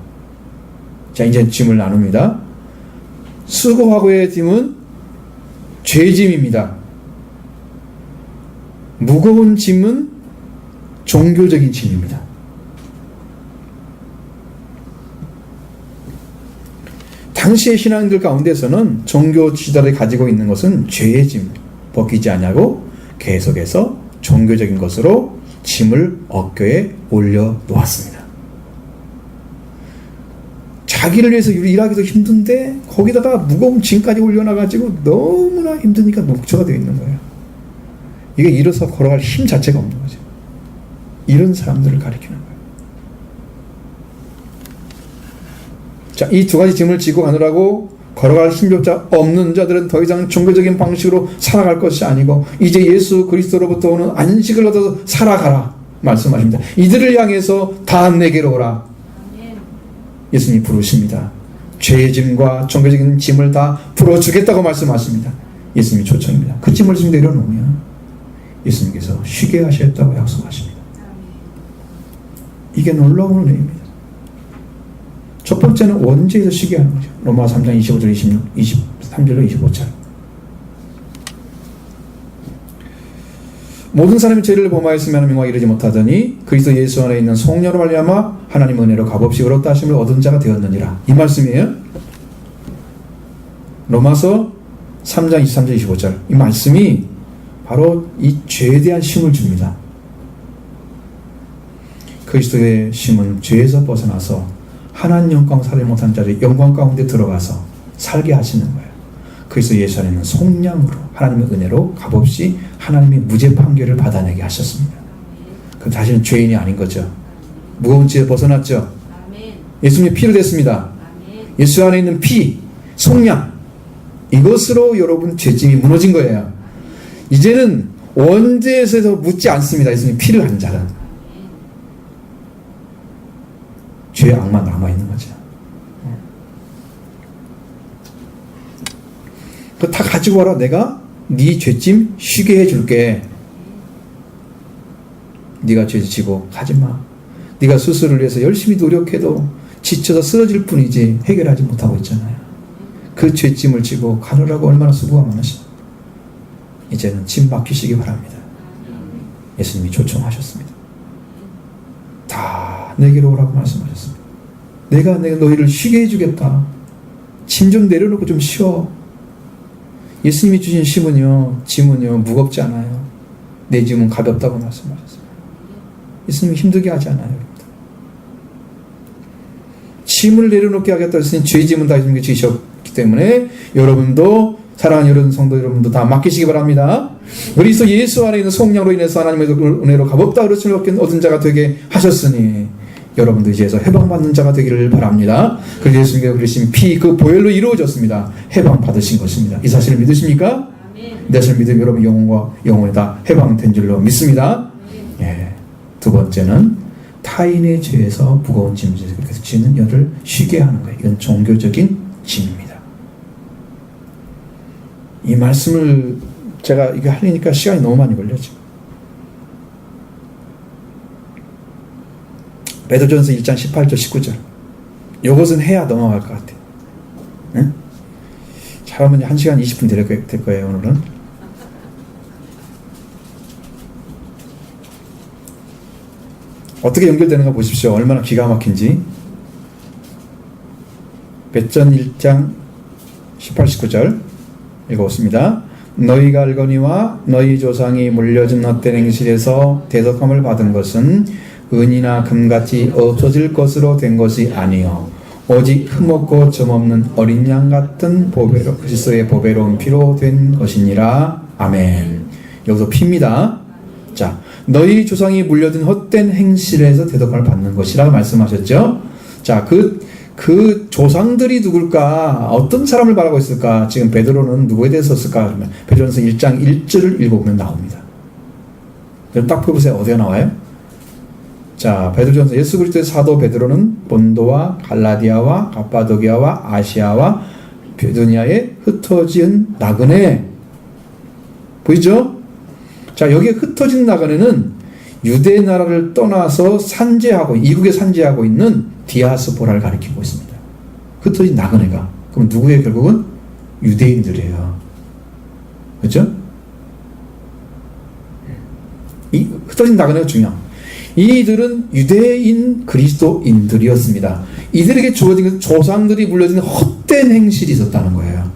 자, 이제 짐을 나눕니다. 수고하고의 짐은 죄짐입니다. 무거운 짐은 종교적인 짐입니다. 당시의 신앙인들 가운데서는 종교 지도자들이 가지고 있는 것은 죄의 짐, 벗기지 아니하고 계속해서 종교적인 것으로 짐을 어깨에 올려놓았습니다. 자기를 위해서 일하기도 힘든데 거기다가 무거운 짐까지 올려놔가지고 너무나 힘드니까 녹초가 되어 있는 거예요. 이게 일어서 걸어갈 힘 자체가 없는 거죠. 이런 사람들을 가리키는 거예요. 자, 이 두 가지 짐을 지고 가느라고 걸어갈 힘조차 없는 자들은 더 이상 종교적인 방식으로 살아갈 것이 아니고 이제 예수 그리스도로부터 오는 안식을 얻어서 살아가라 말씀하십니다. 이들을 향해서 다 내게로 오라. 예수님이 부르십니다. 죄의 짐과 종교적인 짐을 다 풀어주겠다고 말씀하십니다. 예수님이 초청입니다. 그 짐을 좀 내려놓으면 예수님께서 쉬게 하시겠다고 약속하십니다. 이게 놀라운 은혜입니다. 첫 번째는 원죄에서 쉬게 하는 거죠. 로마 3장 25절 23절로 25절. 모든 사람이 죄를 범하였으면 명화에 이르지 못하더니 그리스도 예수 안에 있는 성령으로 말미암아 하나님 은혜로 값없이 의롭다 하심을 얻은 자가 되었느니라. 이 말씀이에요. 로마서 3장 23절 25절. 이 말씀이 바로 이 죄에 대한 쉼을 줍니다. 그리스도의 쉼은 죄에서 벗어나서 하나님 영광 살지 못한 자를 영광 가운데 들어가서 살게 하시는 거예요. 그리스도 예수 안에는 속량으로 하나님의 은혜로 값없이 하나님의 무죄 판결을 받아내게 하셨습니다. 그 다시는 죄인이 아닌 거죠. 무거운 죄에 벗어났죠. 예수님의 피로 됐습니다. 예수 안에 있는 피, 속량, 이것으로 여러분 죄짐이 무너진 거예요. 이제는 원죄에서 묻지 않습니다. 예수님 피를 한 자는. 죄의 악만 남아있는 거죠. 그거 다 가지고 와라. 내가 네 죄짐 쉬게 해줄게. 네가 죄 지고 가지마. 네가 스스로를 위해서 열심히 노력해도 지쳐서 쓰러질 뿐이지 해결하지 못하고 있잖아요. 그 죄짐을 지고 가느라고 얼마나 수고가 많으시오. 이제는 짐 맡기시기 바랍니다. 예수님이 초청하셨습니다. 다 내게로 오라고 말씀하셨습니다. 내가 너희를 쉬게 해주겠다. 짐 좀 내려놓고 좀 쉬어. 예수님이 주신 짐은요 무겁지 않아요. 내 짐은 가볍다고 말씀하셨습니다. 예수님이 힘들게 하지 않아요. 여러분들. 짐을 내려놓게 하겠다 했으니 죄 짐은 다 예수님께 지셨기 때문에 여러분도 사랑하는 여러분 성도 여러분도 다 맡기시기 바랍니다. 그리스도 예수 안에 있는 속량으로 인해서 하나님의 은혜로 값없다 그릇을 얻은 자가 되게 하셨으니 여러분도 이제서 해방받는 자가 되기를 바랍니다. 그래서 예수님께서 그러신 피 그 보혈로 이루어졌습니다. 해방받으신 것입니다. 이 사실을 믿으십니까? 이 사실을 믿으면 여러분 영혼과 영혼이 다 해방된 줄로 믿습니다. 예. 두 번째는 타인의 죄에서 무거운 짐을 지는 여를 쉬게 하는 거예요. 이건 종교적인 짐입니다. 이 말씀을 제가 이거 하려니까 시간이 너무 많이 걸렸죠. 베드로전서 1장 18절 19절 이것은 해야 넘어갈 것 같아요. 응? 잘하면 1시간 20분 될 거예요. 오늘은 어떻게 연결되는가 보십시오. 얼마나 기가 막힌지. 베드로전 1장 18, 19절 읽어보습니다. 너희가 알거니와 너희 조상이 물려준 헛된 행실에서 대속함을 받은 것은 은이나 금같이 없어질 것으로 된 것이 아니요 오직 흠없고 점없는 어린 양 같은 보배로 그리스도의 보배로운 피로 된 것이니라. 아멘. 여기서 피입니다. 자, 너희 조상이 물려준 헛된 행실에서 대속함을 받는 것이라고 말씀하셨죠. 자, 그 조상들이 누굴까? 어떤 사람을 말하고 있을까? 지금 베드로는 누구에 대해서 썼을까? 그러면 베드로전서 1장 1절을 읽어보면 나옵니다. 그럼 딱 보세요. 어디가 나와요? 자, 베드로전서 예수 그리스도의 사도 베드로는 본도와 갈라디아와 갑바도기아와 아시아와 비두니아에 흩어진 나그네. 보이죠? 자, 여기에 흩어진 나그네는 유대 나라를 떠나서 이국에 산재하고 있는 디아스포라를 가리키고 있습니다. 흩어진 나그네가. 그럼 누구예요? 결국은 유대인들이에요. 그렇죠? 이 흩어진 나그네가 중요합니다. 이들은 유대인 그리스도인들이었습니다. 이들에게 주어진 조상들이 물려진 헛된 행실이 있었다는 거예요.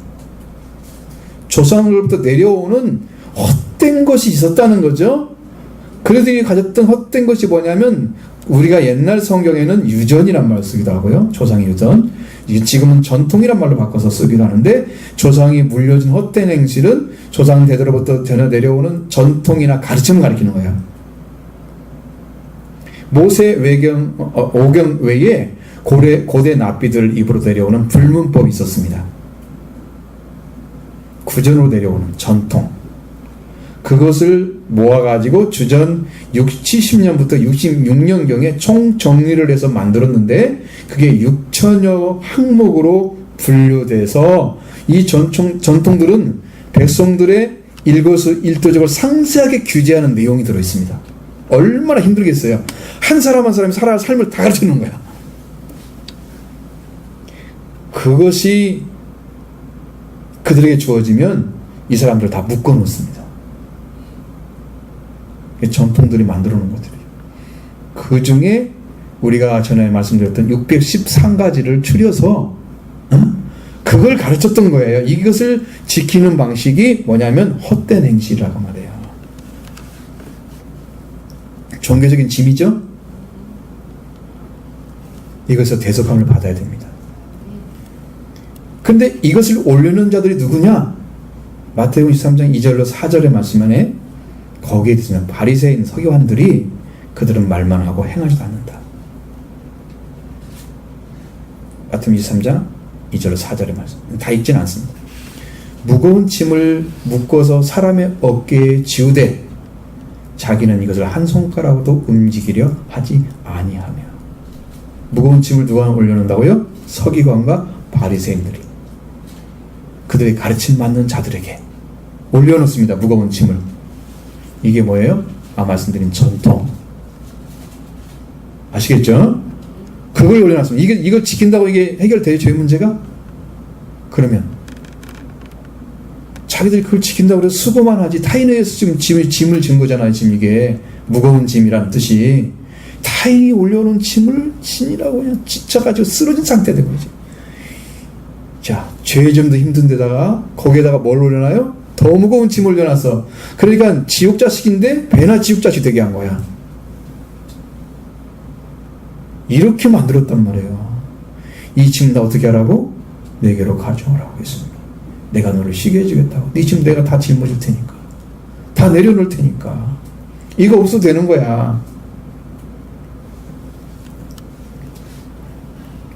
조상으로부터 내려오는 헛된 것이 있었다는 거죠. 그들이 가졌던 헛된 것이 뭐냐면 우리가 옛날 성경에는 유전이란 말을 쓰기도 하고요. 조상의 유전. 지금은 전통이란 말로 바꿔서 쓰기도 하는데 조상이 물려준 헛된 행실은 조상 대대로부터 전해 내려오는 전통이나 가르침을 가리키는 거예요. 모세 오경 외에 고대 납비들 입으로 내려오는 불문법이 있었습니다. 구전으로 내려오는 전통. 그것을 모아가지고 주전 70년부터 66년경에 총정리를 해서 만들었는데 그게 6천여 항목으로 분류돼서 이 전통들은 백성들의 일거수일투족을 상세하게 규제하는 내용이 들어있습니다. 얼마나 힘들겠어요. 한 사람 한 사람이 살아야 할 삶을 다 가르치는 거야. 그것이 그들에게 주어지면 이 사람들을 다 묶어놓습니다. 전통들이 만들어 놓은 것들이에요. 그 중에 우리가 전에 말씀드렸던 613가지를 추려서 그걸 가르쳤던 거예요. 이것을 지키는 방식이 뭐냐면 헛된 행실이라고 말해요. 종교적인 짐이죠? 이것에서 대속함을 받아야 됩니다. 근데 이것을 올려놓은 자들이 누구냐? 마태복음 23장 2절로 4절의 말씀에 거기에 있으면 바리새인 서기관들이 그들은 말만 하고 행하지도 않는다. 마태복음 23장 2절 4절의 말씀. 다 읽진 않습니다. 무거운 짐을 묶어서 사람의 어깨에 지우되 자기는 이것을 한 손가락으로도 움직이려 하지 아니하며. 무거운 짐을 누가 올려놓는다고요? 서기관과 바리새인들이 그들의 가르침 맞는 자들에게 올려놓습니다. 무거운 짐을. 이게 뭐예요? 말씀드린 전통. 아시겠죠? 그걸 올려놨습니다. 이걸 지킨다고 이게 해결돼요? 저희 문제가? 그러면 자기들이 그걸 지킨다고 해서 수고만 하지 타인에 의해서 지금 짐을 진 거잖아요. 지금 이게 무거운 짐이라는 뜻이. 타인이 올려놓은 짐을 진이라고 그냥 지쳐가지고 쓰러진 상태 된 거지. 자, 죄점도 힘든 데다가 거기에다가 뭘 올려놔요? 더 무거운 짐 올려놨어. 그러니까 지옥 자식인데 배나 지옥 자식 되게 한 거야. 이렇게 만들었단 말이에요. 이 짐 다 어떻게 하라고? 내게로 가져오라고 했습니다. 내가 너를 쉬게 해주겠다고. 네 짐 내가 다 짊어질 테니까. 다 내려놓을 테니까. 이거 없어도 되는 거야.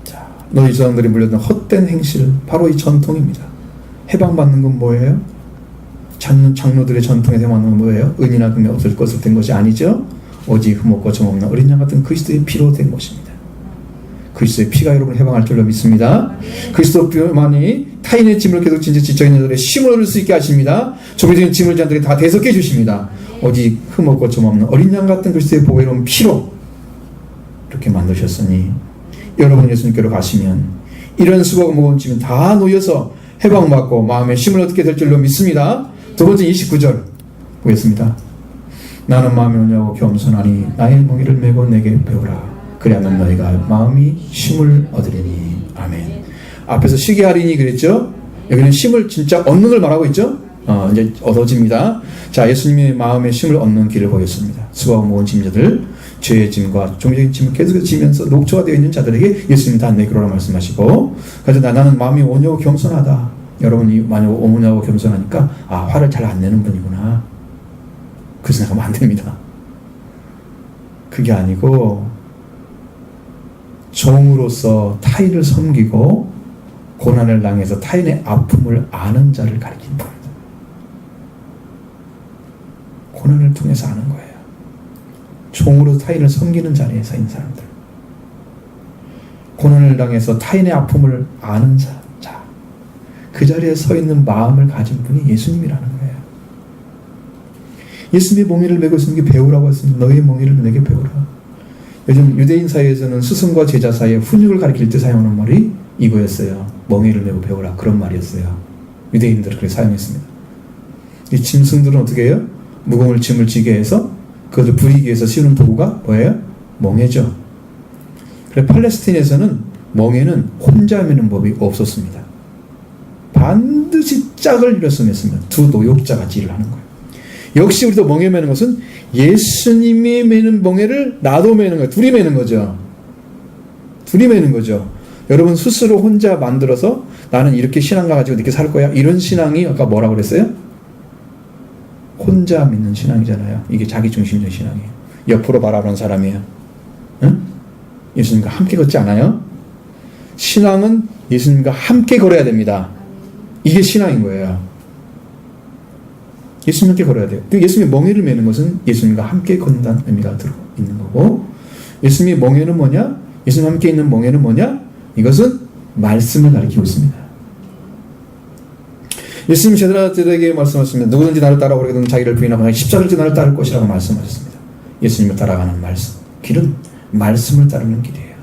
자, 너희 조상들이 물렸던 헛된 행실, 바로 이 전통입니다. 해방받는 건 뭐예요? 장로들의 전통에 해방받는 건 뭐예요? 은이나 금이 없을 것으로 된 것이 아니죠. 오직 흠없고 점없는 어린 양 같은 그리스도의 피로 된 것입니다. 그리스도의 피가 여러분을 해방할 줄로 믿습니다. 그리스도만이 타인의 짐을 계속 지쳐있는 자들의 쉼을 얻을 수 있게 하십니다. 조배적인 짐을 자들이 다 대속해 주십니다. 오직 흠없고 점없는 어린 양 같은 그리스도의 보배로운 피로 이렇게 만드셨으니 여러분 예수님께로 가시면 이런 수고가 무거운 짐은 다 놓여서 해방받고 마음의 쉼을 얻게 될 줄로 믿습니다. 두 번째 29절 보겠습니다. 나는 마음이 온유하고 겸손하니 나의 멍에를 메고 내게 배우라. 그리하면 너희가 마음이 쉼을 얻으리니. 아멘. 앞에서 쉬게 하리니 그랬죠? 여기는 쉼을 진짜 얻는 걸 말하고 있죠? 이제 얻어집니다. 자, 예수님의 마음의 쉼을 얻는 길을 보겠습니다. 수고하고 무거운 짐자들, 죄의 짐과 종교적인 짐을 계속해서 지면서 녹초가 되어 있는 자들에게 예수님이 다 내게로라 말씀하시고, 그래서 나는 마음이 온유하고 겸손하다. 여러분이 만약 온유하고 겸손하니까 화를 잘 안 내는 분이구나. 그 생각하면 안 됩니다. 그게 아니고 종으로서 타인을 섬기고 고난을 당해서 타인의 아픔을 아는 자를 가리키는 겁니다. 고난을 통해서 아는 거예요. 종으로 타인을 섬기는 자리에 서 있는 사람들. 고난을 당해서 타인의 아픔을 아는 자. 그 자리에 서 있는 마음을 가진 분이 예수님이라는 거예요. 예수님의 멍에를 메고 있으면 배우라고 했습니다. 너의 멍에를 내게 배우라. 요즘 유대인 사이에서는 스승과 제자 사이에 훈육을 가리킬 때 사용하는 말이 이거였어요. 멍에를 메고 배우라. 그런 말이었어요. 유대인들은 그렇게 사용했습니다. 이 짐승들은 어떻게 해요? 무거운 짐을 지게 해서 그것을 부리기 위해서 씌우는 도구가 뭐예요? 멍에죠. 그래서 팔레스틴에서는 멍에는 혼자 매는 법이 없었습니다. 반드시 짝을 이뤄서 맸으면 두 노역자 같이 일을 하는 거예요. 역시 우리도 멍에 매는 것은 예수님이 매는 멍에를 나도 매는 거예요. 둘이 매는 거죠. 둘이 매는 거죠. 여러분 스스로 혼자 만들어서 나는 이렇게 신앙 가지고 이렇게 살 거야. 이런 신앙이 아까 뭐라고 그랬어요? 혼자 믿는 신앙이잖아요. 이게 자기중심적인 신앙이에요. 옆으로 바라보는 사람이에요. 응? 예수님과 함께 걷지 않아요? 신앙은 예수님과 함께 걸어야 됩니다. 이게 신앙인 거예요. 예수님과 함께 걸어야 돼요. 예수님이 멍에를 매는 것은 예수님과 함께 걷는다는 의미가 들어 있는 거고, 예수님의 멍에는 뭐냐? 예수님과 함께 있는 멍에는 뭐냐? 이것은 말씀을 가리키고 있습니다. 예수님 제자들에게 말씀하셨습니다. 누구든지 나를 따라오게 되면 자기를 부인하고 십자가를 지고 나를 따를 것이라고 말씀하셨습니다. 예수님을 따라가는 말씀, 길은 말씀을 따르는 길이에요.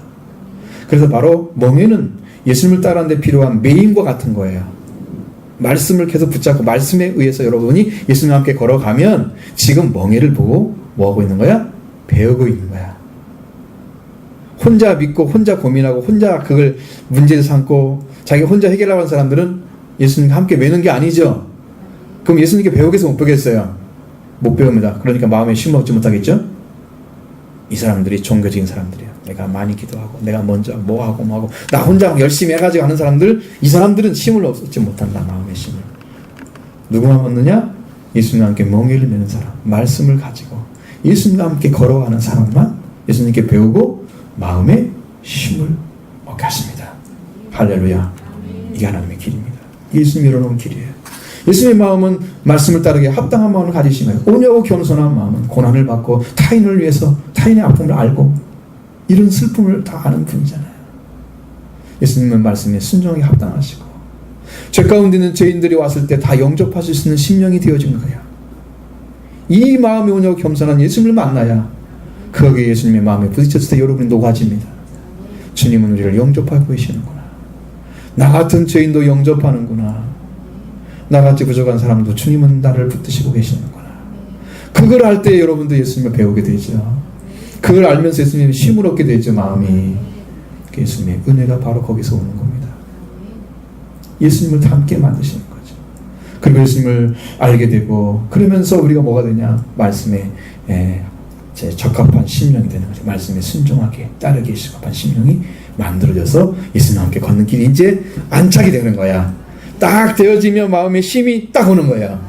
그래서 바로 멍에는 예수님을 따르는 데 필요한 매임과 같은 거예요. 말씀을 계속 붙잡고 말씀에 의해서 여러분이 예수님과 함께 걸어가면 지금 멍에를 보고 뭐하고 있는 거야? 배우고 있는 거야. 혼자 믿고 혼자 고민하고 혼자 그걸 문제를 삼고 자기 혼자 해결하는 사람들은 예수님과 함께 매는 게 아니죠. 그럼 예수님께 배우겠어 못 배우겠어요? 못 배웁니다. 그러니까 마음에 쉼을 얻지 못하겠죠? 이 사람들이 종교적인 사람들이에요. 내가 많이 기도하고 내가 먼저 뭐하고 나 혼자 열심히 해가지고 하는 사람들, 이 사람들은 쉼을 얻지 못한다. 마음의 쉼을. 누구만 얻느냐? 예수님과 함께 멍에를 매는 사람, 말씀을 가지고 예수님과 함께 걸어가는 사람만 예수님께 배우고 마음의 쉼을 얻게 하십니다. 할렐루야. 이게 하나님의 길입니다. 예수님이 열어놓은 길이에요. 예수님의 마음은 말씀을 따르게 합당한 마음을 가지신 거예요. 온유하고 겸손한 마음은 고난을 받고 타인을 위해서 타인의 아픔을 알고 이런 슬픔을 다 아는 분이잖아요. 예수님은 말씀에 순종하게 합당하시고 죄 가운데 있는 죄인들이 왔을 때 다 영접하실 수 있는 심령이 되어진 거예요. 이 마음이 온유하고 겸손한 예수님을 만나야 거기에 예수님의 마음에 부딪혔을 때 여러분이 녹아집니다. 주님은 우리를 영접하고 계시는구나. 나 같은 죄인도 영접하는구나. 나같이 부족한 사람도 주님은 나를 붙드시고 계시는구나. 그걸 알 때 여러분도 예수님을 배우게 되죠. 그걸 알면서 예수님이 쉼을 얻게 되죠. 마음이. 예수님의 은혜가 바로 거기서 오는 겁니다. 예수님을 함께 만드시는 거죠. 그리고 예수님을 알게 되고 그러면서 우리가 뭐가 되냐? 말씀에 적합한 심령이 되는 거죠. 말씀에 순종하게 따르기에 적합한 심령이 만들어져서 예수님과 함께 걷는 길이 이제 안착이 되는 거야. 딱 되어지면 마음에 쉼이 딱 오는 거야.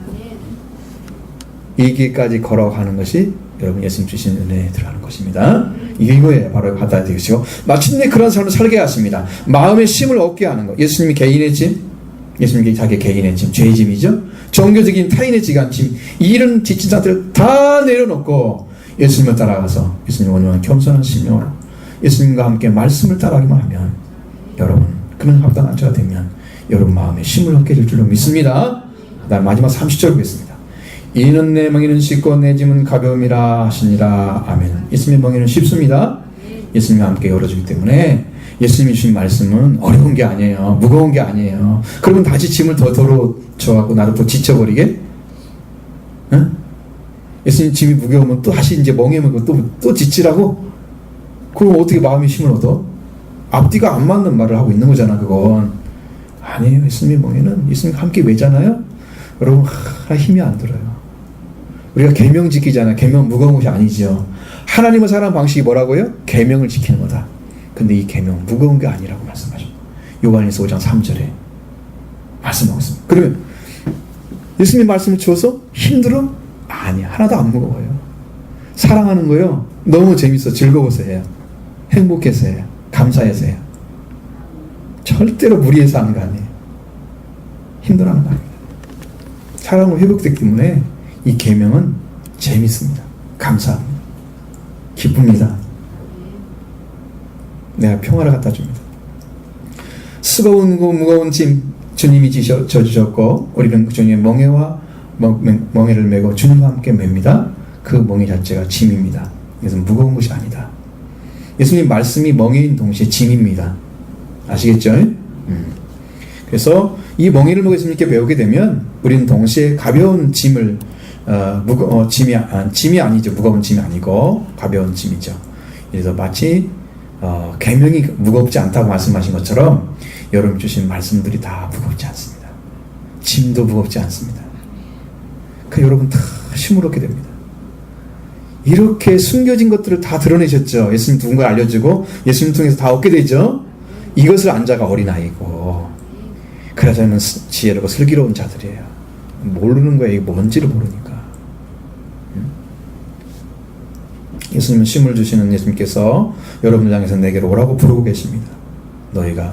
이 길까지 걸어가는 것이 여러분 예수님 주신 은혜에 들어가는 것입니다. 이거예요. 바로 받아들이시고 마침내 그런 삶을 살게 하십니다. 마음의 쉼을 얻게 하는 것. 예수님이 개인의 짐, 예수님이 자기 개인의 짐, 죄의 짐이죠. 종교적인 타인의 지간 짐, 이런 지친 자들을 다 내려놓고 예수님을 따라가서 예수님 온유한 겸손한 심령으로 예수님과 함께 말씀을 따라가기만 하면 여러분 그런 합당한 자가 되면 여러분 마음에 쉼을 얻게 될 줄로 믿습니다. 그다음 마지막 30절 보겠습니다. 이는 내 멍에는 쉽고 내 짐은 가벼움이라 하시니라. 아멘. 예수님의 멍에는 쉽습니다. 예수님과 함께 열어주기 때문에 예수님이 주신 말씀은 어려운 게 아니에요. 무거운 게 아니에요. 그러면 다시 짐을 더 져갖고 나를 또 지쳐버리게? 응? 예수님 짐이 무거우면 또 다시 이제 멍에 물고 또 지치라고? 그럼 어떻게 마음이 힘을 얻어? 앞뒤가 안 맞는 말을 하고 있는 거잖아, 그건. 아니에요. 예수님의 멍에는 예수님과 함께 매잖아요? 여러분, 힘이 안 들어요. 우리가 계명 지키잖아요. 계명 무거운 것이 아니죠. 하나님을 사랑하는 방식이 뭐라고요? 계명을 지키는 거다. 근데 이 계명 무거운 게 아니라고 말씀하죠. 요한일서 5장 3절에 말씀하고 있습니다. 그러면 예수님 말씀을 주어서 힘들어? 아니야. 하나도 안 무거워요. 사랑하는 거요. 너무 재밌어. 즐거워서 해요. 행복해서 해요. 감사해서 해요. 절대로 무리해서 하는 거 아니에요. 힘들어하는 거 아니에요. 사랑으로 회복되기 때문에 이 계명은 재밌습니다. 감사합니다. 기쁩니다. 내가 평화를 갖다 줍니다. 수고하고 무거운 짐 주님이 져주셨고 우리는 주님의 멍에를 메고 주님과 함께 맵니다. 그 멍에 자체가 짐입니다. 그래서 무거운 것이 아니다. 예수님 말씀이 멍에인 동시에 짐입니다. 아시겠죠? 그래서 이 멍에를 메고 예수님께 배우게 되면 우리는 동시에 가벼운 짐을 짐이 아니죠. 무거운 짐이 아니고 가벼운 짐이죠. 그래서 마치 계명이 무겁지 않다고 말씀하신 것처럼 여러분 주신 말씀들이 다 무겁지 않습니다. 짐도 무겁지 않습니다. 그 여러분 다 힘을 얻게 됩니다. 이렇게 숨겨진 것들을 다 드러내셨죠. 예수님 누군가 알려주고 예수님 통해서 다 얻게 되죠. 이것을 안 자가 어린아이고 그래서 저는 지혜롭고 슬기로운 자들이에요. 모르는 거예요. 이게 뭔지를 모르니까. 예수님은 쉼을 주시는 예수님께서 여러분을 향해서 내게로 오라고 부르고 계십니다.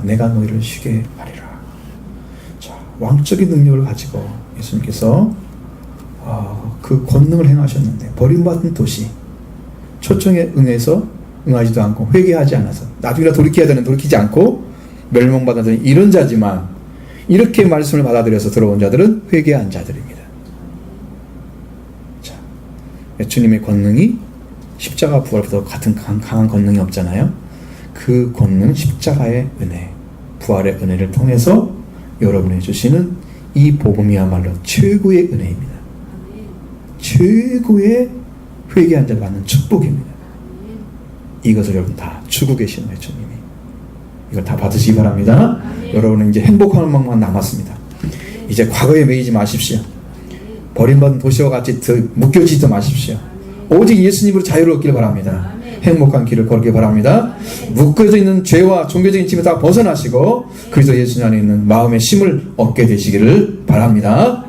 내가 너희를 쉬게 하리라. 자, 왕적인 능력을 가지고 예수님께서 그 권능을 행하셨는데 버림받은 도시 초청에 응하지도 않고 회개하지 않아서 나중에 돌이켜야 되는 돌이키지 않고 멸망받은 이런 자지만 이렇게 말씀을 받아들여서 들어온 자들은 회개한 자들입니다. 자, 주님의 권능이 십자가 부활보다 같은 강한 권능이 없잖아요. 그 권능 십자가의 은혜, 부활의 은혜를 통해서 여러분이 주시는 이 복음이야말로 최고의 은혜입니다. 최고의 회개한 자를 받는 축복입니다. 이것을 여러분 다 주고 계시는 거예요. 주님이. 이걸 다 받으시기 바랍니다. 여러분은 이제 행복한 마음만 남았습니다. 이제 과거에 매이지 마십시오. 버림받은 도시와 같이 묶여지지도 마십시오. 오직 예수님으로 자유를 얻기를 바랍니다. 행복한 길을 걸기 바랍니다. 묶여져 있는 죄와 종교적인 짐을 다 벗어나시고 그리스도 예수 안에 있는 마음의 쉼을 얻게 되시기를 바랍니다.